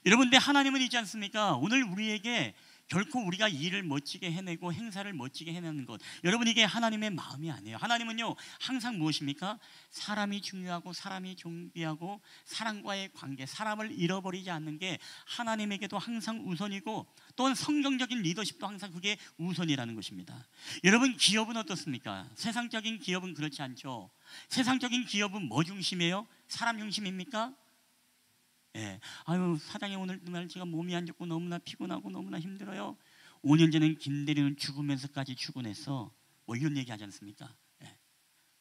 여러분, 근데 하나님은 있지 않습니까? 오늘 우리에게 결코 우리가 일을 멋지게 해내고 행사를 멋지게 해내는 것, 여러분, 이게 하나님의 마음이 아니에요. 하나님은요 항상 무엇입니까? 사람이 중요하고 사람이 존귀하고 사람과의 관계, 사람을 잃어버리지 않는 게 하나님에게도 항상 우선이고, 또한 성경적인 리더십도 항상 그게 우선이라는 것입니다. 여러분, 기업은 어떻습니까? 세상적인 기업은 그렇지 않죠. 세상적인 기업은 뭐 중심이에요? 사람 중심입니까? 사장님, 오늘 날씨가 몸이 안 좋고 너무나 피곤하고 너무나 힘들어요. 5년 전엔 김대리는 죽으면서까지 출근했어. 뭐 이런 얘기 하지 않습니까?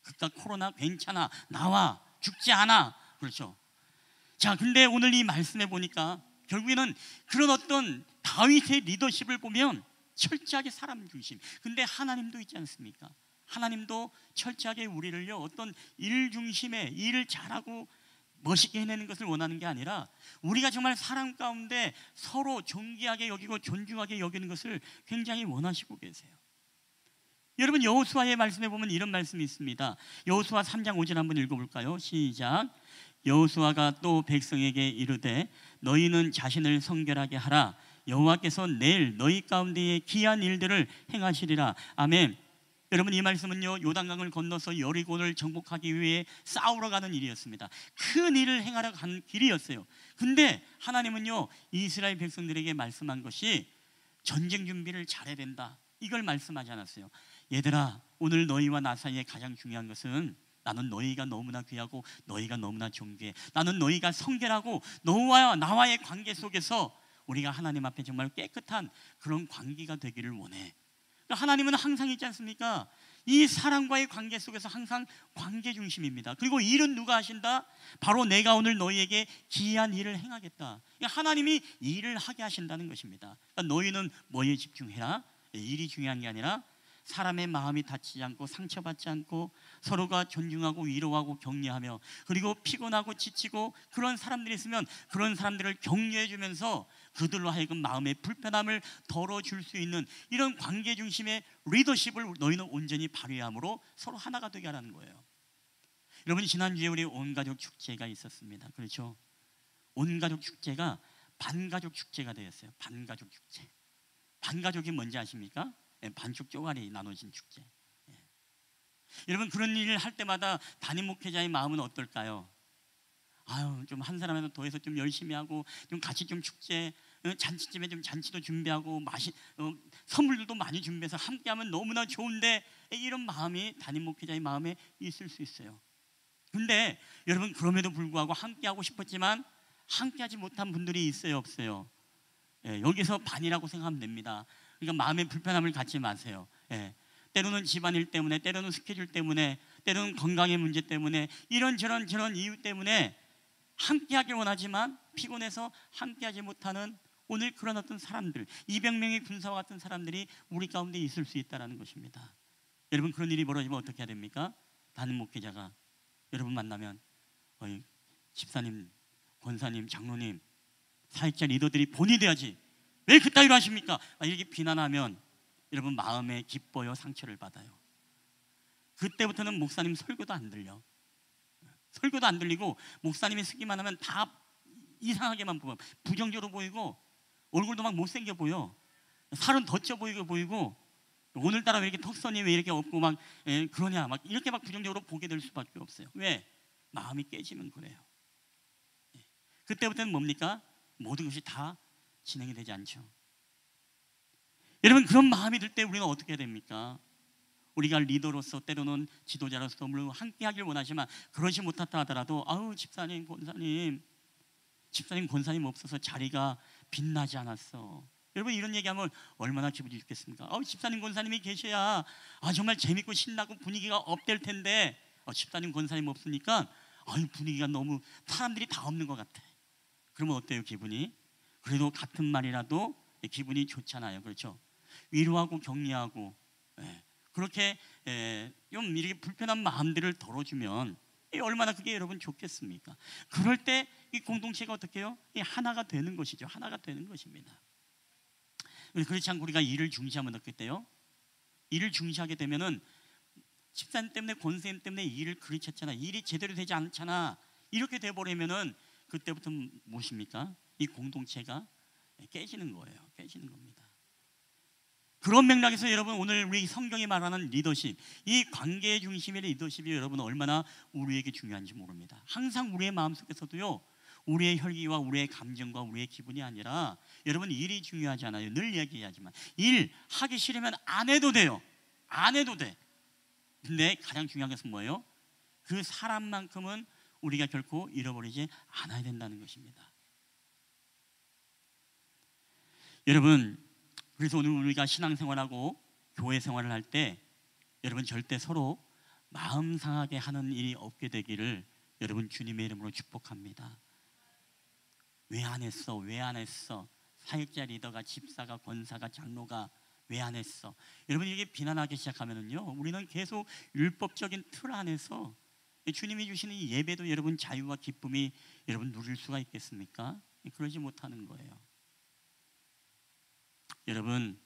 그러니까 코로나 괜찮아, 나와. 죽지 않아. 그렇죠. 자, 근데 오늘 이 말씀에 보니까 결국에는 그런 어떤 다윗의 리더십을 보면 철저하게 사람 중심. 근데 하나님도 있지 않습니까? 하나님도 철저하게 우리를요 어떤 일 중심에 일을 잘하고 멋있게 해내는 것을 원하는 게 아니라 우리가 정말 사람 가운데 서로 존귀하게 여기고 존중하게 여기는 것을 굉장히 원하시고 계세요. 여러분, 여호수아의 말씀에 보면 이런 말씀이 있습니다. 여호수아 3장 5절 한번 읽어볼까요? 시작. 여호수아가 또 백성에게 이르되 너희는 자신을 성결하게 하라. 여호와께서 내일 너희 가운데에 기이한 일들을 행하시리라. 아멘. 여러분, 이 말씀은요 요단강을 건너서 여리고를 정복하기 위해 싸우러 가는 일이었습니다. 큰 일을 행하러 간 길이었어요. 근데 하나님은요 이스라엘 백성들에게 말씀한 것이 전쟁 준비를 잘해야 된다, 이걸 말씀하지 않았어요. 얘들아, 오늘 너희와 나 사이에 가장 중요한 것은 나는 너희가 너무나 귀하고 너희가 너무나 존귀해. 나는 너희가 성결하고 너와 나와의 관계 속에서 우리가 하나님 앞에 정말 깨끗한 그런 관계가 되기를 원해. 하나님은 항상 있지 않습니까? 이 사람과의 관계 속에서 항상 관계 중심입니다. 그리고 일은 누가 하신다? 바로 내가 오늘 너희에게 기이한 일을 행하겠다. 하나님이 일을 하게 하신다는 것입니다. 그러니까 너희는 뭐에 집중해라? 일이 중요한 게 아니라 사람의 마음이 다치지 않고 상처받지 않고 서로가 존중하고 위로하고 격려하며, 그리고 피곤하고 지치고 그런 사람들이 있으면 그런 사람들을 격려해 주면서 그들로 하여금 마음의 불편함을 덜어줄 수 있는 이런 관계 중심의 리더십을 너희는 온전히 발휘함으로 서로 하나가 되게 하라는 거예요. 여러분, 지난주에 우리 온가족 축제가 있었습니다. 그렇죠? 온가족 축제가 반가족 축제가 되었어요. 반가족 축제. 반가족이 뭔지 아십니까? 반쪽 쪼가리 나눠진 축제. 여러분, 그런 일을 할 때마다 담임 목회자의 마음은 어떨까요? 아유, 좀 한 사람이라도 더해서 좀 열심히 하고 좀 같이 좀 축제, 잔치집에 좀 잔치도 준비하고 선물들도 많이 준비해서 함께하면 너무나 좋은데, 이런 마음이 담임 목회자의 마음에 있을 수 있어요. 근데 여러분, 그럼에도 불구하고 함께하고 싶었지만 함께하지 못한 분들이 있어요, 없어요? 여기서 반이라고 생각하면 됩니다. 그러니까 마음의 불편함을 갖지 마세요. 때로는 집안일 때문에, 때로는 스케줄 때문에, 때로는 건강의 문제 때문에, 이런저런 이유 때문에 함께하길 원하지만 피곤해서 함께하지 못하는 오늘 그런 어떤 사람들, 200명의 군사와 같은 사람들이 우리 가운데 있을 수 있다는 것입니다. 여러분, 그런 일이 벌어지면 어떻게 해야 됩니까? 담임 목회자가 여러분 만나면 집사님, 권사님, 장로님, 사역자 리더들이 본이 돼야지 왜 그따위로 하십니까? 이렇게 비난하면 여러분 마음에 기뻐요, 상처를 받아요? 그때부터는 목사님 설교도 안 들려. 설교도 안 들리고 목사님이 쓰기만 하면 다 이상하게만 보여. 부정적으로 보이고 얼굴도 막 못생겨 보여. 살은 더 쪄 보이고 오늘따라 왜 이렇게 턱선이 왜 이렇게 없고 막 그러냐, 막 이렇게 막 부정적으로 보게 될 수밖에 없어요. 왜? 마음이 깨지면 그래요. 그때부터는 뭡니까? 모든 것이 다 진행이 되지 않죠. 여러분, 그런 마음이 들 때 우리는 어떻게 해야 됩니까? 우리가 리더로서, 때로는 지도자로서 물론 함께 하길 원하지만 그러지 못했다 하더라도 아우 집사님, 권사님 없어서 자리가 빛나지 않았어. 여러분, 이런 얘기하면 얼마나 기분이 좋겠습니까? 집사님, 권사님이 계셔야 정말 재밌고 신나고 분위기가 업될 텐데 집사님, 권사님 없으니까 분위기가 너무 사람들이 다 없는 것 같아. 그러면 어때요, 기분이? 그래도 같은 말이라도 기분이 좋잖아요. 그렇죠? 위로하고 격려하고 그렇게 좀 이렇게 불편한 마음들을 덜어주면 얼마나 그게 여러분 좋겠습니까? 그럴 때 이 공동체가 어떻게 해요? 하나가 되는 것이죠. 하나가 되는 것입니다. 그렇지 않고 우리가 일을 중시하면 어떻게 돼요? 일을 중시하게 되면은 집사님 때문에, 권사님 때문에 일을 그렇게 했잖아, 일이 제대로 되지 않잖아, 이렇게 돼버리면은 그때부터 무엇입니까? 이 공동체가 깨지는 거예요. 깨지는 겁니다. 그런 맥락에서 여러분, 오늘 우리 성경이 말하는 리더십, 이 관계 중심의 리더십이 여러분 얼마나 우리에게 중요한지 모릅니다. 항상 우리의 마음속에서도요, 우리의 혈기와 우리의 감정과 우리의 기분이 아니라 여러분, 일이 중요하지 않아요. 늘 얘기하지만 일 하기 싫으면 안 해도 돼요. 안 해도 돼. 근데 가장 중요한 것은 뭐예요? 그 사람만큼은 우리가 결코 잃어버리지 않아야 된다는 것입니다. 여러분, 그래서 오늘 우리가 신앙생활하고 교회 생활을 할 때 여러분 절대 서로 마음 상하게 하는 일이 없게 되기를 여러분 주님의 이름으로 축복합니다. 왜 안 했어? 왜 안 했어? 사역자 리더가, 집사가, 권사가, 장로가 왜 안 했어? 여러분 이게 비난하기 시작하면은요, 우리는 계속 율법적인 틀 안에서 주님이 주시는 이 예배도 여러분 자유와 기쁨이 여러분 누릴 수가 있겠습니까? 그러지 못하는 거예요. 여러분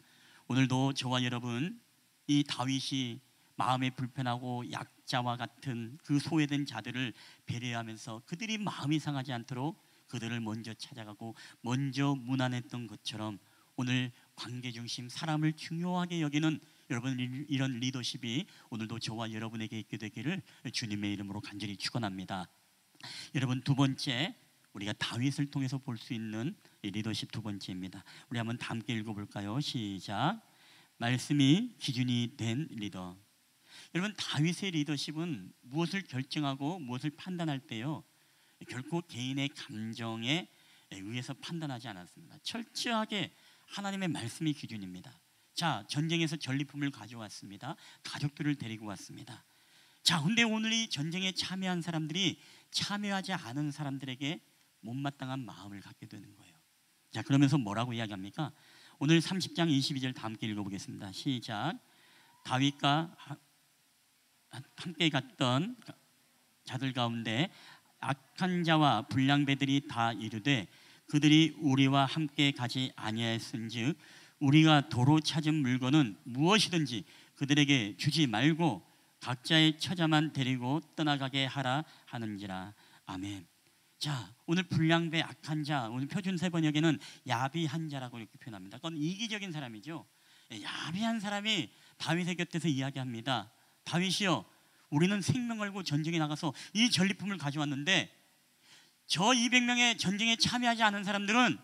오늘도 저와 여러분 이 다윗이 마음에 불편하고 약자와 같은 그 소외된 자들을 배려하면서 그들이 마음이 상하지 않도록 그들을 먼저 찾아가고 먼저 문안했던 것처럼 오늘 관계 중심, 사람을 중요하게 여기는 여러분 이런 리더십이 오늘도 저와 여러분에게 있게 되기를 주님의 이름으로 간절히 축원합니다. 여러분 두 번째, 우리가 다윗을 통해서 볼 수 있는 이 리더십 두 번째입니다. 우리 한번 다 함께 읽어볼까요? 시작. 말씀이 기준이 된 리더. 여러분 다윗의 리더십은 무엇을 결정하고 무엇을 판단할 때요, 결코 개인의 감정에 의해서 판단하지 않았습니다. 철저하게 하나님의 말씀이 기준입니다. 자, 전쟁에서 전리품을 가져왔습니다. 가족들을 데리고 왔습니다. 자, 근데 오늘 이 전쟁에 참여한 사람들이 참여하지 않은 사람들에게 못마땅한 마음을 갖게 되는 거예요. 자, 그러면서 뭐라고 이야기합니까? 오늘 30장 22절 다 함께 읽어보겠습니다. 시작. 다윗과 함께 갔던 자들 가운데 악한 자와 불량배들이 다 이르되 그들이 우리와 함께 가지 아니하였은즉 우리가 도로 찾은 물건은 무엇이든지 그들에게 주지 말고 각자의 처자만 데리고 떠나가게 하라 하는지라. 아멘. 자, 오늘 불량배, 악한 자, 오늘 표준세 번역에는 야비한 자라고 이렇게 표현합니다. 그건 이기적인 사람이죠. 야비한 사람이 다윗의 곁에서 이야기합니다. 다윗이요, 우리는 생명 걸고 전쟁에 나가서 이 전리품을 가져왔는데 저 200명의 전쟁에 참여하지 않은 사람들은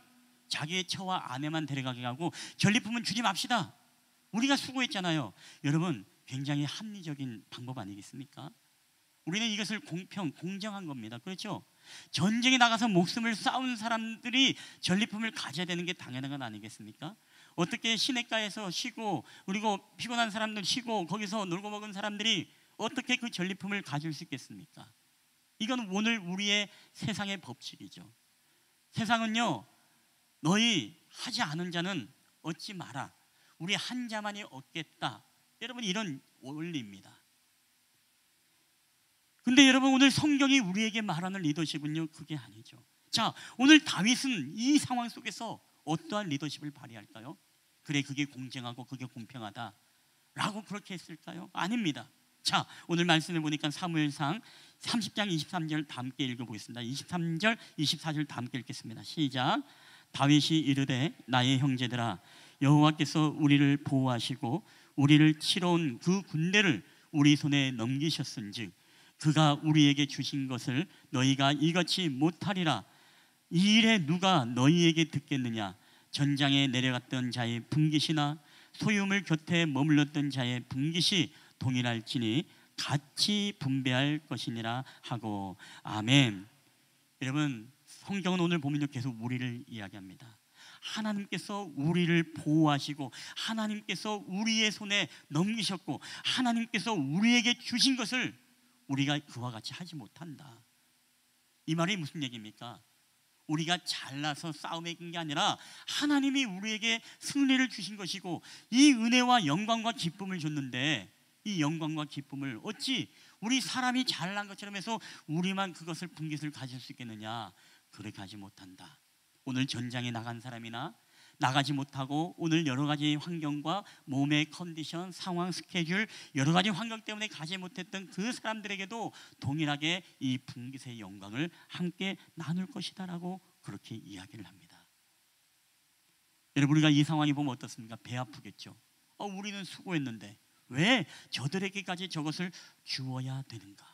자기의 처와 아내만 데려가게 하고 전리품은 주지 맙시다. 우리가 수고했잖아요. 여러분 굉장히 합리적인 방법 아니겠습니까? 우리는 이것을 공정한 겁니다. 그렇죠? 전쟁에 나가서 목숨을 싸운 사람들이 전리품을 가져야 되는 게 당연한 건 아니겠습니까? 어떻게 시냇가에서 쉬고 그리고 피곤한 사람들 쉬고 거기서 놀고 먹은 사람들이 어떻게 그 전리품을 가질 수 있겠습니까? 이건 오늘 우리의 세상의 법칙이죠. 세상은요, 너희 하지 않은 자는 얻지 마라, 우리 한 자만이 얻겠다, 여러분 이런 원리입니다. 근데 여러분 오늘 성경이 우리에게 말하는 리더십은요, 그게 아니죠. 자, 오늘 다윗은 이 상황 속에서 어떠한 리더십을 발휘할까요? 그래, 그게 공정하고 그게 공평하다 라고 그렇게 했을까요? 아닙니다. 자, 오늘 말씀을 보니까 사무엘상 30장 23절 다 함께 읽어보겠습니다. 23절 24절 다 함께 읽겠습니다. 시작. 다윗이 이르되 나의 형제들아, 여호와께서 우리를 보호하시고 우리를 치러 온 그 군대를 우리 손에 넘기셨은즉 그가 우리에게 주신 것을 너희가 이같이 못하리라. 이 일에 누가 너희에게 듣겠느냐? 전장에 내려갔던 자의 분깃이나 소유물 곁에 머물렀던 자의 분깃이 동일할지니 같이 분배할 것이니라 하고. 아멘. 여러분 성경은 오늘 보면요, 계속 우리를 이야기합니다. 하나님께서 우리를 보호하시고 하나님께서 우리의 손에 넘기셨고 하나님께서 우리에게 주신 것을 우리가 그와 같이 하지 못한다. 이 말이 무슨 얘기입니까? 우리가 잘나서 싸움에 이긴 게 아니라 하나님이 우리에게 승리를 주신 것이고 이 은혜와 영광과 기쁨을 줬는데 이 영광과 기쁨을 어찌 우리 사람이 잘난 것처럼 해서 우리만 그것을 분깃을 가질 수 있겠느냐? 그렇게 하지 못한다. 오늘 전장에 나간 사람이나 나가지 못하고 오늘 여러 가지 환경과 몸의 컨디션, 상황, 스케줄 여러 가지 환경 때문에 가지 못했던 그 사람들에게도 동일하게 이 분깃의 영광을 함께 나눌 것이다 라고 그렇게 이야기를 합니다. 여러분 우리가 이 상황이 보면 어떻습니까? 배 아프겠죠. 우리는 수고했는데 왜 저들에게까지 저것을 주어야 되는가?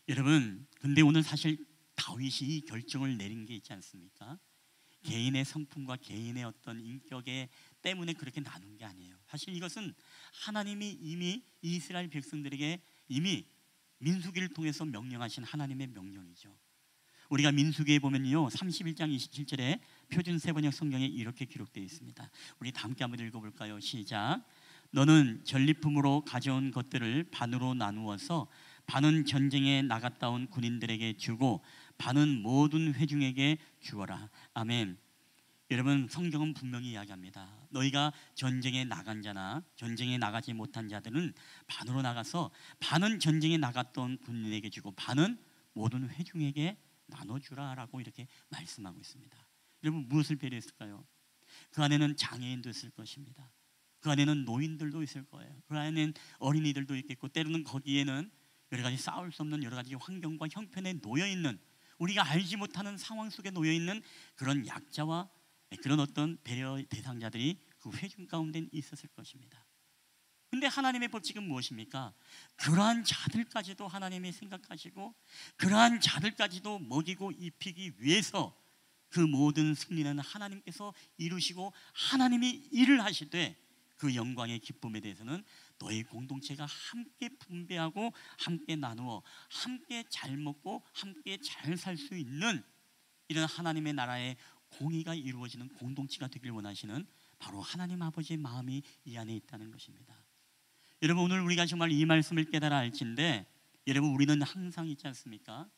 여러분 근데 오늘 사실 다윗이 이 결정을 내린 게 있지 않습니까? 개인의 성품과 개인의 어떤 인격에 때문에 그렇게 나눈 게 아니에요. 사실 이것은 하나님이 이미 이스라엘 백성들에게 이미 민수기를 통해서 명령하신 하나님의 명령이죠. 우리가 민수기에 보면요 31장 27절에 표준 세번역 성경에 이렇게 기록되어 있습니다. 우리 다 함께 한번 읽어볼까요? 시작. 너는 전리품으로 가져온 것들을 반으로 나누어서 반은 전쟁에 나갔다 온 군인들에게 주고 반은 모든 회중에게 주어라. 아멘. 여러분, 성경은 분명히 이야기합니다. 너희가 전쟁에 나간 자나 전쟁에 나가지 못한 자들은 반으로 나가서 반은 전쟁에 나갔던 군인에게 주고 반은 모든 회중에게 나눠주라라고 이렇게 말씀하고 있습니다. 여러분, 무엇을 배려했을까요? 그 안에는 장애인도 있을 것입니다. 그 안에는 노인들도 있을 거예요. 그 안에는 어린이들도 있겠고, 때로는 거기에는 여러 가지 싸울 수 없는 여러 가지 환경과 형편에 놓여 있는, 우리가 알지 못하는 상황 속에 놓여 있는 그런 약자와 그런 어떤 배려 대상자들이 그 회중 가운데 있었을 것입니다. 근데 하나님의 법칙은 무엇입니까? 그러한 자들까지도 하나님이 생각하시고 그러한 자들까지도 먹이고 입히기 위해서 그 모든 승리는 하나님께서 이루시고 하나님이 일을 하시되, 그 영광의 기쁨에 대해서는 너희 공동체가 함께 분배하고 함께 나누어 함께 잘 먹고 함께 잘 살 수 있는 이런 하나님의 나라의 공의가 이루어지는 공동체가 되길 원하시는 바로 하나님 아버지의 마음이 이 안에 있다는 것입니다. 여러분, 오늘 우리가 정말 이 말씀을 깨달아 알진데, 여러분, 우리는 항상 있지 않습니까?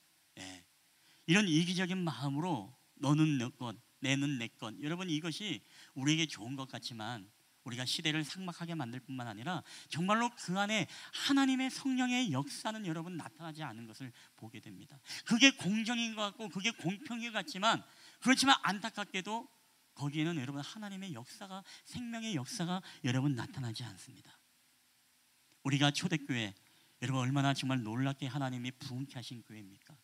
이런 이기적인 마음으로 너는 내 것, 내는 내 것, 여러분, 이것이 우리에게 좋은 것 같지만 우리가 시대를 삭막하게 만들 뿐만 아니라 정말로 그 안에 하나님의 성령의 역사는 여러분 나타나지 않은 것을 보게 됩니다. 그게 공정인 것 같고 그게 공평인 것 같지만, 그렇지만 안타깝게도 거기에는 여러분 하나님의 역사가, 생명의 역사가 여러분 나타나지 않습니다. 우리가 초대교회, 여러분 얼마나 정말 놀랍게 하나님이 부흥케 하신 교회입니까?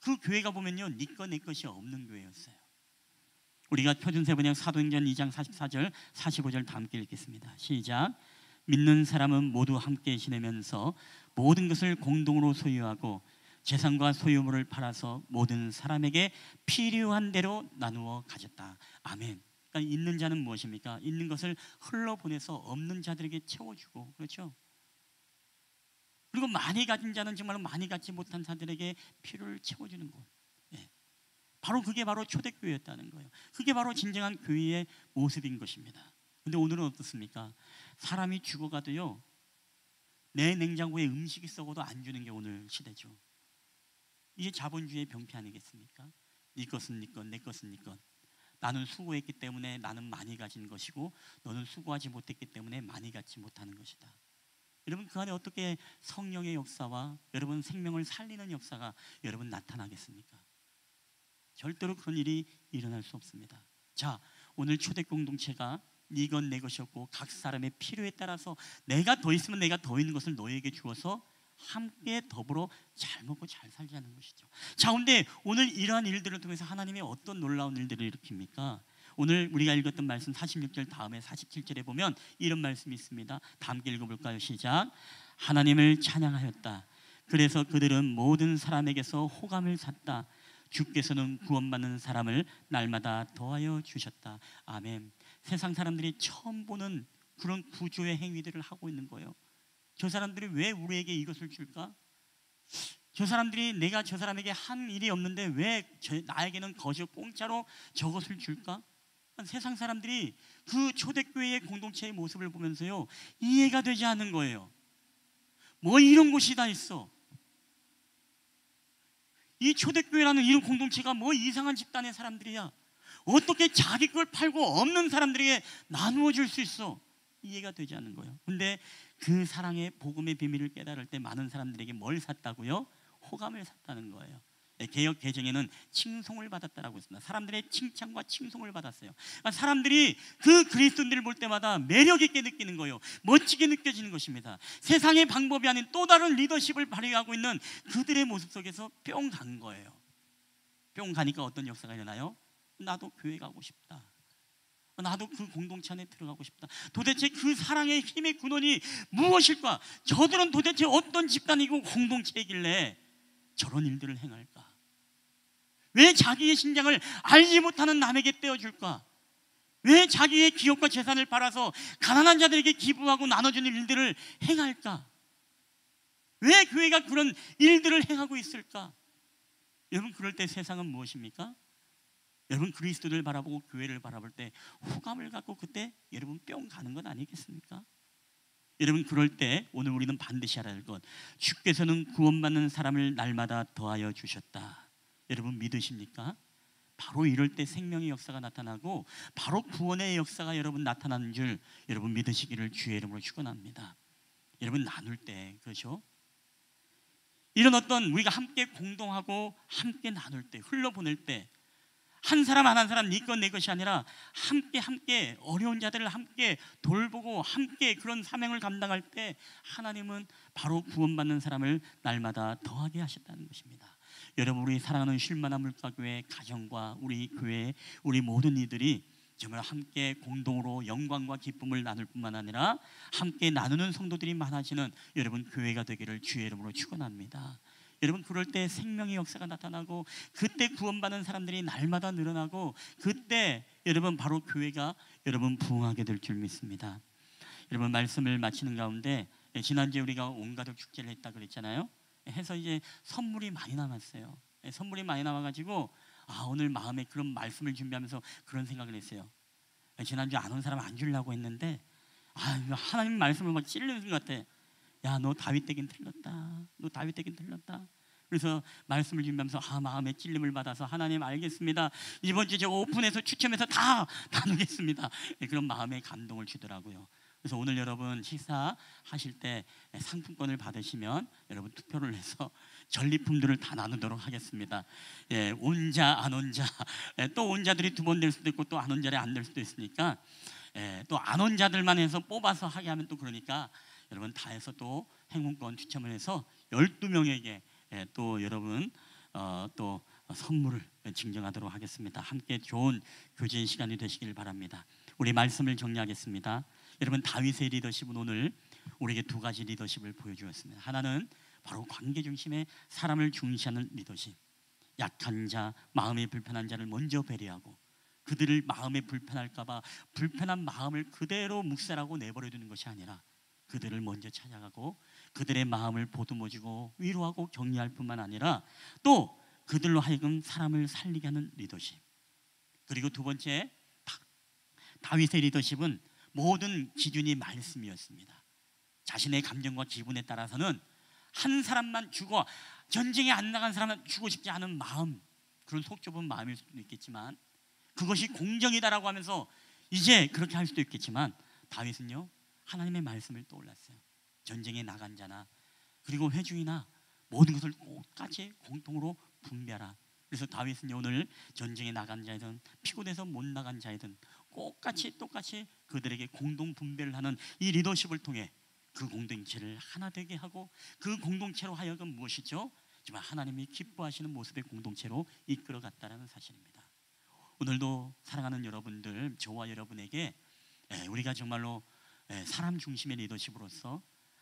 그 교회가 보면요, 네 것 내 것이 없는 교회였어요. 우리가 표준세번역 사도행전 2장 44절 45절 다 함께 읽겠습니다. 시작. 믿는 사람은 모두 함께 지내면서 모든 것을 공동으로 소유하고 재산과 소유물을 팔아서 모든 사람에게 필요한 대로 나누어 가졌다. 아멘. 그러니까 있는 자는 무엇입니까? 있는 것을 흘러보내서 없는 자들에게 채워주고, 그렇죠? 그리고 많이 가진 자는 정말로 많이 갖지 못한 자들에게 필요를 채워주는 것. 바로 그게 바로 초대교회였다는 거예요. 그게 바로 진정한 교회의 모습인 것입니다. 근데 오늘은 어떻습니까? 사람이 죽어가도요, 내 냉장고에 음식이 썩어도 안 주는 게 오늘 시대죠. 이게 자본주의의 병폐 아니겠습니까? 네 것은 네 것, 내 것은 네 것. 나는 수고했기 때문에 나는 많이 가진 것이고 너는 수고하지 못했기 때문에 많이 갖지 못하는 것이다. 여러분, 그 안에 어떻게 성령의 역사와 여러분 생명을 살리는 역사가 여러분 나타나겠습니까? 절대로 그런 일이 일어날 수 없습니다. 자, 오늘 초대 공동체가 네 것 내 것이었고 각 사람의 필요에 따라서 내가 더 있으면 내가 더 있는 것을 너에게 주어서 함께 더불어 잘 먹고 잘 살자는 것이죠. 자, 근데 오늘 이러한 일들을 통해서 하나님이 어떤 놀라운 일들을 일으킵니까? 오늘 우리가 읽었던 말씀 46절 다음에 47절에 보면 이런 말씀이 있습니다. 다 함께 읽어볼까요? 시작. 하나님을 찬양하였다. 그래서 그들은 모든 사람에게서 호감을 샀다. 주께서는 구원받는 사람을 날마다 더하여 주셨다. 아멘. 세상 사람들이 처음 보는 그런 구조의 행위들을 하고 있는 거예요. 저 사람들이 왜 우리에게 이것을 줄까? 저 사람들이 내가 저 사람에게 한 일이 없는데 왜 나에게는 거저 공짜로 저것을 줄까? 세상 사람들이 그 초대교회의 공동체의 모습을 보면서요, 이해가 되지 않는 거예요. 뭐 이런 곳이 다 있어. 이 초대교회라는 이런 공동체가 뭐 이상한 집단의 사람들이야. 어떻게 자기 걸 팔고 없는 사람들에게 나누어 줄 수 있어? 이해가 되지 않는 거예요. 근데 그 사랑의 복음의 비밀을 깨달을 때 많은 사람들에게 뭘 샀다고요? 호감을 샀다는 거예요. 개역 개정에는 칭송을 받았다라고 했습니다. 사람들의 칭찬과 칭송을 받았어요. 그러니까 사람들이 그 그리스도인들을 볼 때마다 매력 있게 느끼는 거예요. 멋지게 느껴지는 것입니다. 세상의 방법이 아닌 또 다른 리더십을 발휘하고 있는 그들의 모습 속에서 뿅 간 거예요. 뿅 가니까 어떤 역사가 일어나요? 나도 교회 가고 싶다. 나도 그 공동체 안에 들어가고 싶다. 도대체 그 사랑의 힘의 근원이 무엇일까? 저들은 도대체 어떤 집단이고 공동체이길래 저런 일들을 행할까? 왜 자기의 신장을 알지 못하는 남에게 떼어줄까? 왜 자기의 기업과 재산을 팔아서 가난한 자들에게 기부하고 나눠주는 일들을 행할까? 왜 교회가 그런 일들을 행하고 있을까? 여러분, 그럴 때 세상은 무엇입니까? 여러분, 그리스도를 바라보고 교회를 바라볼 때 호감을 갖고 그때 여러분 뿅 가는 것 아니겠습니까? 여러분 그럴 때 오늘 우리는 반드시 알아야 할 것, 주께서는 구원받는 사람을 날마다 더하여 주셨다. 여러분 믿으십니까? 바로 이럴 때 생명의 역사가 나타나고 바로 구원의 역사가 여러분 나타나는 줄 여러분 믿으시기를 주의 이름으로 축원합니다. 여러분 나눌 때, 그렇죠? 이런 어떤 우리가 함께 공동하고 함께 나눌 때, 흘러보낼 때, 한 사람 한 사람 네 것 내 것이 아니라 함께 어려운 자들을 함께 돌보고 함께 그런 사명을 감당할 때 하나님은 바로 구원받는 사람을 날마다 더하게 하셨다는 것입니다. 여러분 우리 사랑하는 쉴만한 물가교회 가정과 우리 교회 우리 모든 이들이 정말 함께 공동으로 영광과 기쁨을 나눌 뿐만 아니라 함께 나누는 성도들이 많아지는 여러분 교회가 되기를 주의 이름으로 축원합니다. 여러분 그럴 때 생명의 역사가 나타나고 그때 구원받는 사람들이 날마다 늘어나고 그때 여러분 바로 교회가 여러분 부흥하게 될 줄 믿습니다. 여러분 말씀을 마치는 가운데 지난주에 우리가 온 가족 축제를 했다 그랬잖아요. 해서 이제 선물이 많이 남았어요. 선물이 많이 남아가지고 오늘 마음에 그런 말씀을 준비하면서 그런 생각을 했어요. 지난주에 안 온 사람 안 주려고 했는데 하나님 말씀을 막 찔르는 것 같아. 야, 너 다윗 되긴 틀렸다. 너 다윗 되긴 틀렸다. 그래서 말씀을 준비하면서 마음에 찔림을 받아서 하나님 알겠습니다. 이번 주 제가 오픈해서 추첨해서 다 나누겠습니다. 그런 마음의 감동을 주더라고요. 그래서 오늘 여러분 식사하실 때 상품권을 받으시면 여러분 투표를 해서 전리품들을 다 나누도록 하겠습니다. 온 자 안 온 자, 또 온 자들이 두 번 될 수도 있고 또 안 온 자들이 안 될 수도 있으니까 또 안 온 자들만 해서 뽑아서 하게 하면 또 그러니까 여러분 다 해서 또 행운권 추첨을 해서 12명에게 또 여러분 또 선물을 증정하도록 하겠습니다. 함께 좋은 교제의 시간이 되시길 바랍니다. 우리 말씀을 정리하겠습니다. 여러분 다윗의 리더십은 오늘 우리에게 두 가지 리더십을 보여주었습니다. 하나는 바로 관계 중심의 사람을 중시하는 리더십. 약한 자, 마음이 불편한 자를 먼저 배려하고 그들을 마음에 불편할까 봐 불편한 마음을 그대로 묵살하고 내버려두는 것이 아니라 그들을 먼저 찾아가고 그들의 마음을 보듬어주고 위로하고 격려할 뿐만 아니라 또 그들로 하여금 사람을 살리게 하는 리더십. 그리고 두 번째 다윗의 리더십은 모든 기준이 말씀이었습니다. 자신의 감정과 기분에 따라서는 한 사람만 죽어 전쟁에 안 나간 사람은 죽고 싶지 않은 마음, 그런 속 좁은 마음일 수도 있겠지만 그것이 공정이다라고 하면서 이제 그렇게 할 수도 있겠지만 다윗은요 하나님의 말씀을 떠올랐어요. 전쟁에 나간 자나 그리고 회중이나 모든 것을 똑같이 공통으로 분배하라. 그래서 다윗은요 오늘 전쟁에 나간 자이든 피곤해서 못 나간 자이든 똑같이 그들에게 공동 분배를 하는 이 리더십을 통해 그 공동체를 하나 되게 하고 그 공동체로 하여금 무엇이죠? 정말 하나님이 기뻐하시는 모습의 공동체로 이끌어갔다는 사실입니다. 오늘도 사랑하는 여러분들, 저와 여러분에게 우리가 정말로 사람 중심의 리더십으로서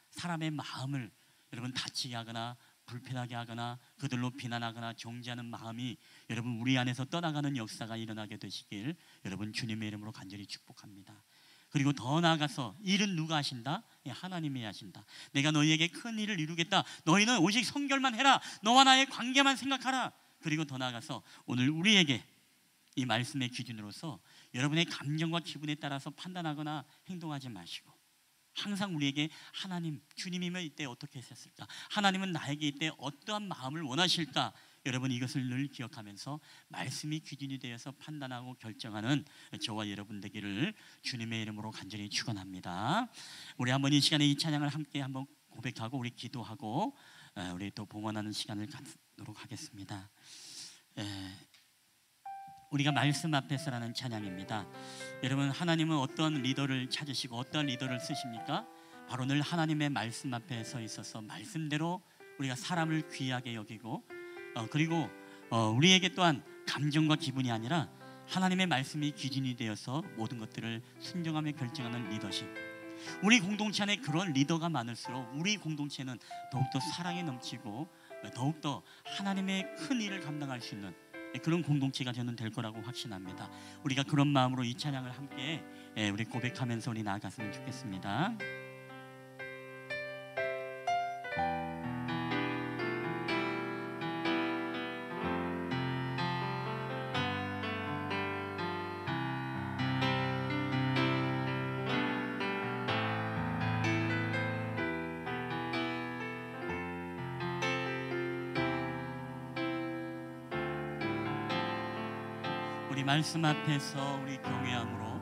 사람의 마음을 여러분 다치게 하거나 불편하게 하거나 그들로 비난하거나 정죄하는 마음이 여러분 우리 안에서 떠나가는 역사가 일어나게 되시길 여러분 주님의 이름으로 간절히 축복합니다. 그리고 더 나아가서 일은 누가 하신다? 하나님이 하신다. 내가 너희에게 큰 일을 이루겠다. 너희는 오직 성결만 해라. 너와 나의 관계만 생각하라. 그리고 더 나아가서 오늘 우리에게 이 말씀의 기준으로서 여러분의 감정과 기분에 따라서 판단하거나 행동하지 마시고 항상 우리에게 하나님, 주님이면 이때 어떻게 했을까? 하나님은 나에게 이때 어떠한 마음을 원하실까? 여러분 이것을 늘 기억하면서 말씀이 기준이 되어서 판단하고 결정하는 저와 여러분 되기를 주님의 이름으로 간절히 축원합니다. 우리 한번 이 시간에 이 찬양을 함께 한번 고백하고 우리 기도하고 우리 또 봉헌하는 시간을 갖도록 하겠습니다. 우리가 말씀 앞에서라는 찬양입니다. 여러분 하나님은 어떤 리더를 찾으시고 어떤 리더를 쓰십니까? 바로 늘 하나님의 말씀 앞에 서 있어서 말씀대로 우리가 사람을 귀하게 여기고 그리고 우리에게 또한 감정과 기분이 아니라 하나님의 말씀이 기준이 되어서 모든 것들을 순종하며 결정하는 리더십. 우리 공동체 안에 그런 리더가 많을수록 우리 공동체는 더욱더 사랑이 넘치고 더욱더 하나님의 큰 일을 감당할 수 있는 그런 공동체가 저는 될 거라고 확신합니다. 우리가 그런 마음으로 이 찬양을 함께 우리 고백하면서 우리 나아갔으면 좋겠습니다. 우리 말씀 앞에서 우리 경외함으로,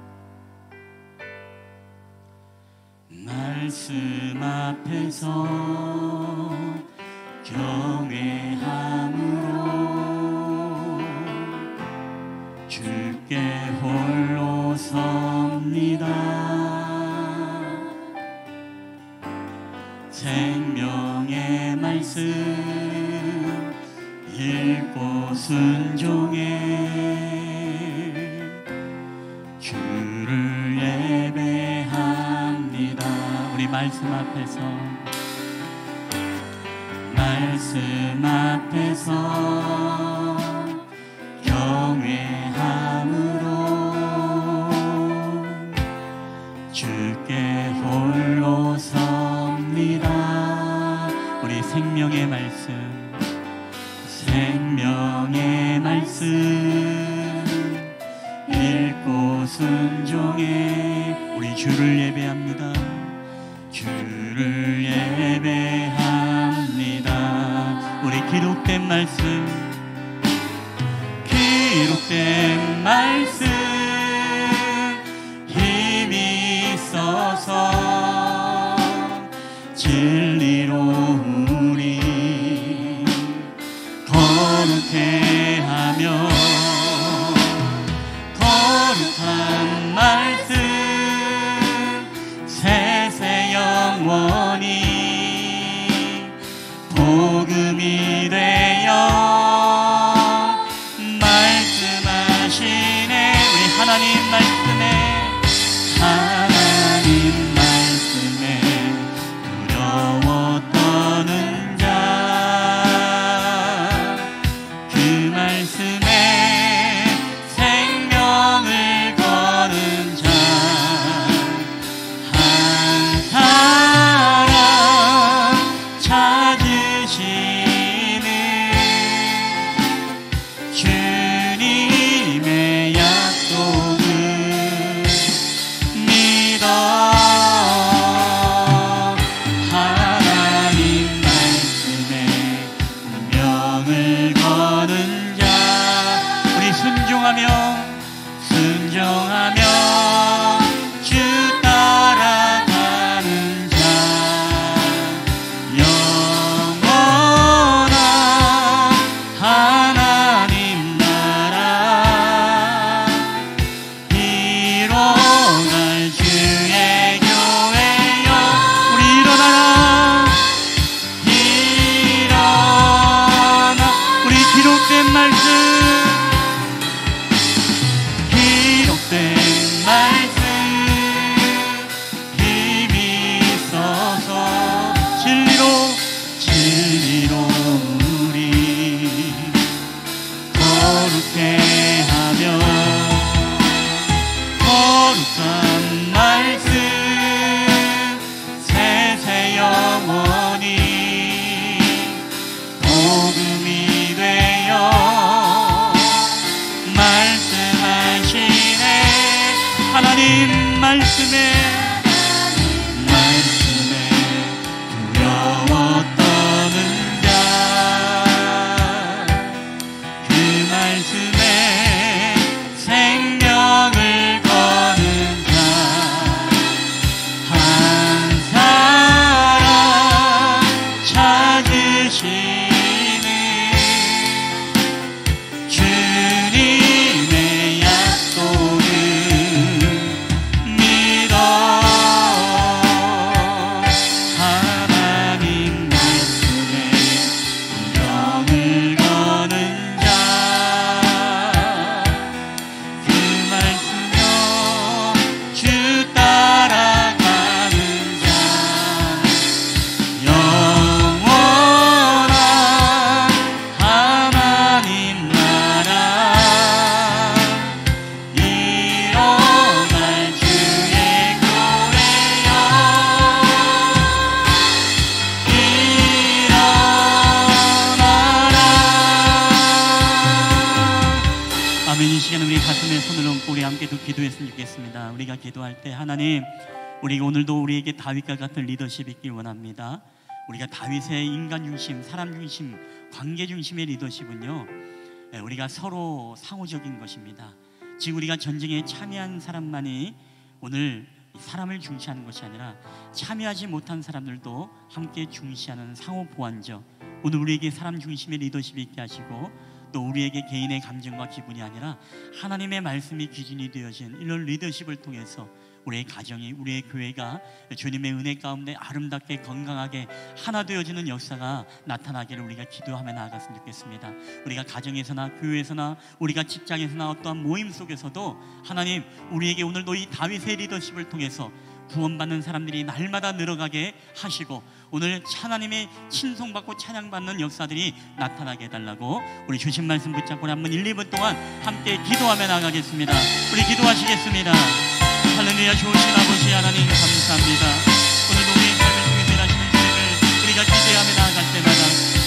말씀 앞에서 경외함으로 주께 홀로 섭니다. 생명의 말씀 읽고 순종해 주를 예배합니다. 우리 말씀 앞에서, 말씀 앞에서 경외함으로 주께 홀로 섭니다. 우리 생명의 말씀, 생명의 말씀 읽고 순종해 우리 주를 예배합니다. 주를 예배합니다. 우리 기록된 말씀, 기록된 말씀 힘이 있어서 진리로 우리 거룩해 하며, 거룩한 말씀 세세 영원히 복음이 되어 말씀하시네. 우리 하나님 말씀에, 하나님 말씀에 두려워 떠는 자, 그 말씀에 생명을 거는 자 한 사람 찾으시는 주님의 약속을 믿어 하나님 말씀에 운명을 거는 자, 우리 순종하며 주 따라가는 자, 영원한 하나님 나라 이뤄갈 주의 교회여. 우리 일어나라, 일어나. 우리 기록된 말씀, 기록된 말씀 힘이 있어서 진리로 우리 거룩해 하며, 거룩한 말씀 세세 영원히 복음이 되어 말씀하시네. 하나님 말씀에 두려워 떠는 자, 그 말씀에 생명을 거는 자 한 사람 찾으시는 주님의 약속을 믿어 하나님 말씀에 운명을 거는 자, 그 말씀여 주 따라가는 자, 영원한 하나님 나라 이뤄갈 주의 교회여. 일어나라. 아멘. 이 시간 우리 가슴에 손을 얹고 우리 함께 기도했으면 좋겠습니다. 우리가 기도할 때, 하나님, 우리가 오늘도 우리에게 다윗과 같은 리더십이 있길 원합니다. 우리가 다윗의 인간 중심, 사람 중심, 관계 중심의 리더십은요, 우리가 서로 상호적인 것입니다. 지금 우리가 전쟁에 참여한 사람만이 오늘 사람을 중시하는 것이 아니라 참여하지 못한 사람들도 함께 중시하는 상호 보완적, 오늘 우리에게 사람 중심의 리더십이 있게 하시고 또 우리에게 개인의 감정과 기분이 아니라 하나님의 말씀이 기준이 되어진 이런 리더십을 통해서 우리의 가정이, 우리의 교회가 주님의 은혜 가운데 아름답게 건강하게 하나 되어지는 역사가 나타나기를 우리가 기도하며 나아갔으면 좋겠습니다. 우리가 가정에서나 교회에서나 우리가 직장에서나 어떠한 모임 속에서도 하나님 우리에게 오늘도 이 다윗의 리더십을 통해서 구원받는 사람들이 날마다 늘어가게 하시고 오늘 하나님의 친송받고 찬양받는 역사들이 나타나게 해달라고 우리 주신 말씀 붙잡고 한번 1, 2분 동안 함께 기도하며 나가겠습니다. 우리 기도하시겠습니다. 할렐루야. 좋으신 아버지 하나님 감사합니다. 오늘도 우리의 삶을 통해서 일하시는 주님을 우리가 기대하며 나아갈 때마다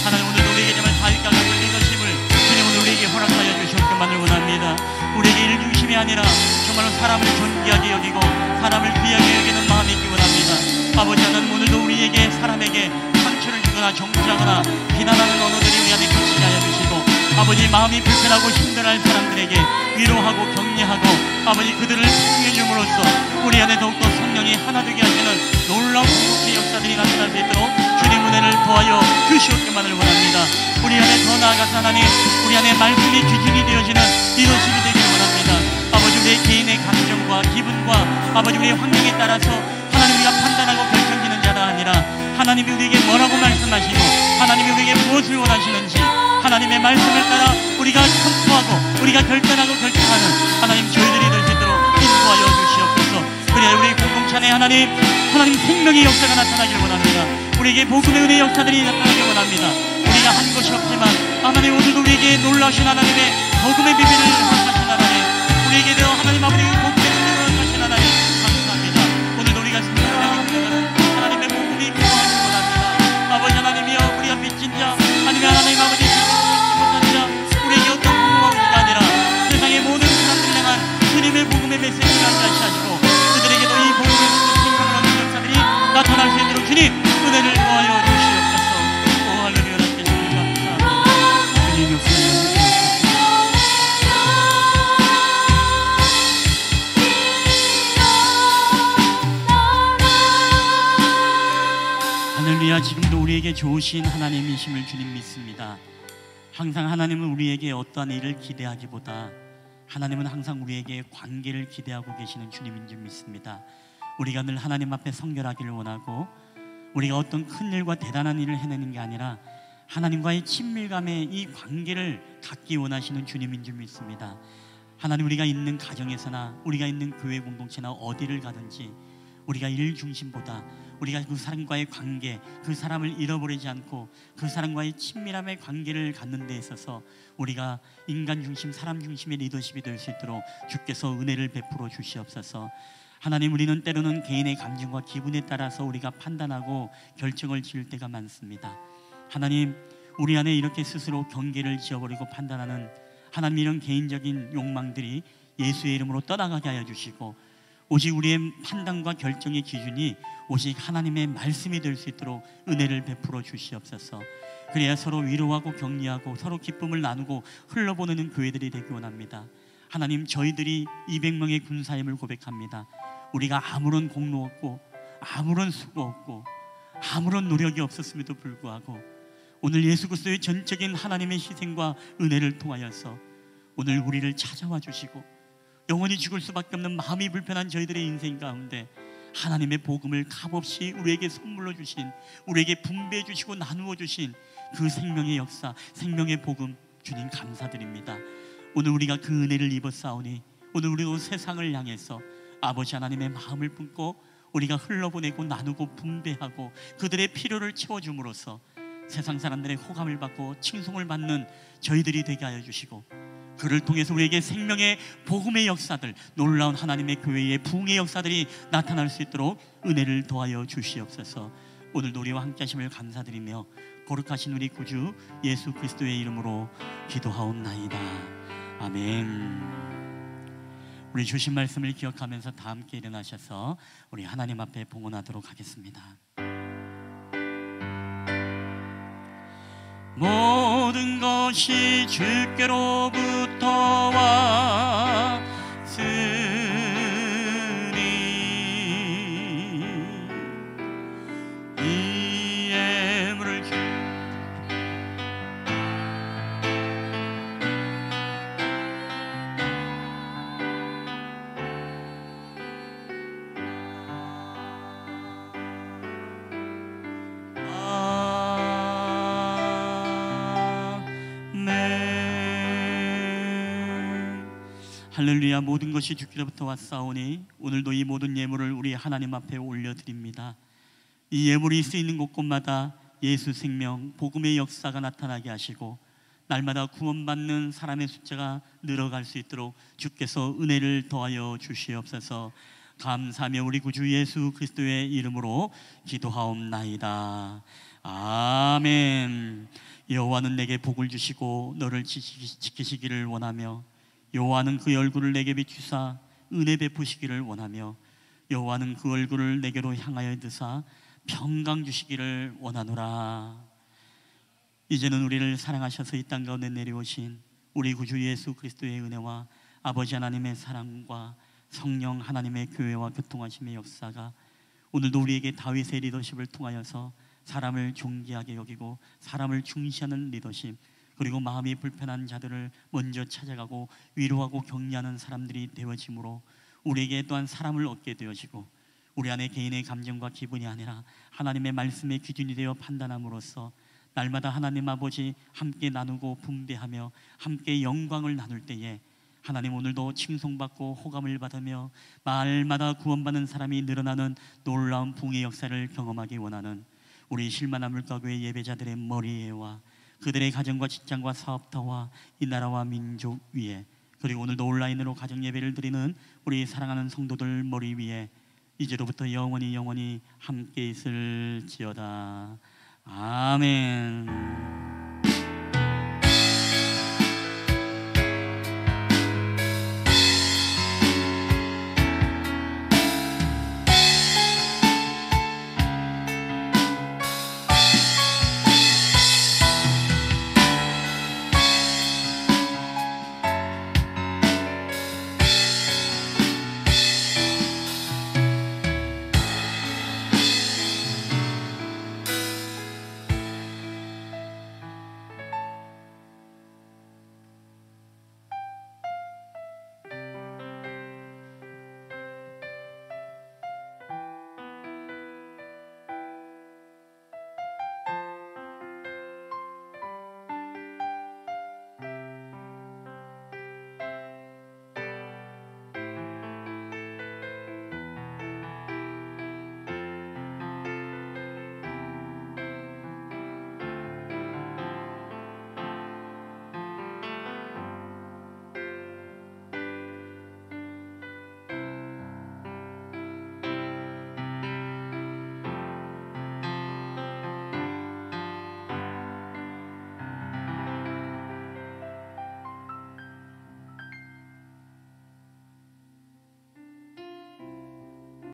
하나님 오늘도 우리에게 정말 다윗과 같은 리더십을 주님 오늘 우리에게 허락하여 주셨기만을 원합니다. 우리에게 일 중심이 아니라 정말로 사람을 존귀하게 여기고 사람을 귀하게 여기는 마음이 있기 원합니다. 아버지 하나님 오늘도 우리에게 사람에게 상처를 주거나 정죄하거나 비난하는 언어들이 우리 안에 겹치게 하여 주시고 아버지 마음이 불편하고 힘들어할 사람들에게 위로하고 격려하고 아버지 그들을 사랑해 줌으로써 우리 안에 더욱더 성령이 하나 되게 하시는 놀라운 공동체의 역사들이 나타날 수 있도록 주님 은혜를 더하여 주시옵기만을 원합니다. 우리 안에 더 나아가서 하나님 우리 안에 말씀이 기준이 되어지는 리더십이 되기를 원합니다. 아버지 우리의 개인의 감정과 기분과 아버지 우리의 환경에 따라서 하나님 우리가 판단하고 결정지는 자가 아니라 하나님이 우리에게 뭐라고 말씀하시고 하나님이 우리에게 무엇을 원하시는지 하나님의 말씀을 따라 우리가 선포하고 우리가 결단하고 결정하는 하나님 저희들이 될 수 있도록 인도하여 주시옵소서. 그래야 우리 공동체 안에 하나님 생명의 역사가 나타나길 원합니다. 우리에게 복음의 은혜의 역사들이 나타나길 원합니다. 우리가 한 것이 없지만 하나님 오늘도 우리에게 놀라우신 하나님의 복음의 비밀을 허락하신 하나님 우리에게 되어 하나님 아버지 복음의 은혜를 허락하신 하나님 감사합니다. 오늘도 우리가 생명하게 되는 하나님의 복음이 필요하길 원합니다. 아버지 하나님이여 우리가 빚진 자 하나님 아버지 우리에게 어떤 공허함이 아니라 세상의 모든 사람들을 향한 주님의 복음의 메시지를 안전시하시고 그들에게도 이 복음의 생명을 얻는 역사들이 나타날 수 있도록 주님 은혜를 더하여 주시옵소서. 오 할렐루야. 함께 주님 감사합니다. 주님 역사를 할렐루야. 지금도 우리에게 좋으신 하나님이심을 주님 믿습니다. 항상 하나님은 우리에게 어떠한 일을 기대하기보다 하나님은 항상 우리에게 관계를 기대하고 계시는 주님인 줄 믿습니다. 우리가 늘 하나님 앞에 성결하기를 원하고 우리가 어떤 큰 일과 대단한 일을 해내는 게 아니라 하나님과의 친밀감의 이 관계를 갖기 원하시는 주님인 줄 믿습니다. 하나님 우리가 있는 가정에서나 우리가 있는 교회 공동체나 어디를 가든지 우리가 일 중심보다 우리가 그 사람과의 관계, 그 사람을 잃어버리지 않고 그 사람과의 친밀함의 관계를 갖는 데 있어서 우리가 인간 중심, 사람 중심의 리더십이 될 수 있도록 주께서 은혜를 베풀어 주시옵소서. 하나님 우리는 때로는 개인의 감정과 기분에 따라서 우리가 판단하고 결정을 지을 때가 많습니다. 하나님 우리 안에 이렇게 스스로 경계를 지어버리고 판단하는 하나님 이런 개인적인 욕망들이 예수의 이름으로 떠나가게 하여 주시고 오직 우리의 판단과 결정의 기준이 오직 하나님의 말씀이 될 수 있도록 은혜를 베풀어 주시옵소서. 그래야 서로 위로하고 격려하고 서로 기쁨을 나누고 흘러보내는 교회들이 되기 원합니다. 하나님 저희들이 200명의 군사임을 고백합니다. 우리가 아무런 공로 없고 아무런 수고 없고 아무런 노력이 없었음에도 불구하고 오늘 예수 그리스도의 전적인 하나님의 희생과 은혜를 통하여서 오늘 우리를 찾아와 주시고 영원히 죽을 수밖에 없는 마음이 불편한 저희들의 인생 가운데 하나님의 복음을 값없이 우리에게 선물로 주신, 우리에게 분배해 주시고 나누어 주신 그 생명의 역사, 생명의 복음 주님 감사드립니다. 오늘 우리가 그 은혜를 입었사오니 오늘 우리도 세상을 향해서 아버지 하나님의 마음을 품고 우리가 흘러보내고 나누고 분배하고 그들의 필요를 채워줌으로써 세상 사람들의 호감을 받고 칭송을 받는 저희들이 되게 하여 주시고 그를 통해서 우리에게 생명의 복음의 역사들, 놀라운 하나님의 교회의 부흥의 역사들이 나타날 수 있도록 은혜를 더하여 주시옵소서. 오늘도 우리와 함께 하심을 감사드리며 거룩하신 우리 구주 예수 그리스도의 이름으로 기도하옵나이다. 아멘. 우리 주신 말씀을 기억하면서 다 함께 일어나셔서 우리 하나님 앞에 봉헌하도록 하겠습니다. 모든 것이 주께로부터 와 할렐루야. 모든 것이 주께로부터 왔사오니 오늘도 이 모든 예물을 우리 하나님 앞에 올려드립니다. 이 예물이 쓰이는 곳곳마다 예수 생명, 복음의 역사가 나타나게 하시고 날마다 구원받는 사람의 숫자가 늘어갈 수 있도록 주께서 은혜를 더하여 주시옵소서. 감사하며 우리 구주 예수 그리스도의 이름으로 기도하옵나이다. 아멘. 여호와는 내게 복을 주시고 너를 지키시기를 원하며 여호와는 그 얼굴을 내게 비추사 은혜 베푸시기를 원하며 여호와는 그 얼굴을 내게로 향하여 드사 평강 주시기를 원하노라. 이제는 우리를 사랑하셔서 이 땅 가운데 내려오신 우리 구주 예수 그리스도의 은혜와 아버지 하나님의 사랑과 성령 하나님의 교회와 교통하심의 역사가 오늘도 우리에게 다윗의 리더십을 통하여서 사람을 존귀하게 여기고 사람을 중시하는 리더십, 그리고 마음이 불편한 자들을 먼저 찾아가고 위로하고 격려하는 사람들이 되어짐으로 우리에게 또한 사람을 얻게 되어지고 우리 안에 개인의 감정과 기분이 아니라 하나님의 말씀의 기준이 되어 판단함으로써 날마다 하나님 아버지 함께 나누고 분배하며 함께 영광을 나눌 때에 하나님 오늘도 칭송받고 호감을 받으며 말마다 구원받는 사람이 늘어나는 놀라운 부흥의 역사를 경험하기 원하는 우리 실만한 물가교회 예배자들의 머리에와 그들의 가정과 직장과 사업터와 이 나라와 민족 위에, 그리고 오늘도 온라인으로 가정 예배를 드리는 우리 사랑하는 성도들 머리 위에 이제로부터 영원히 함께 있을지어다. 아멘.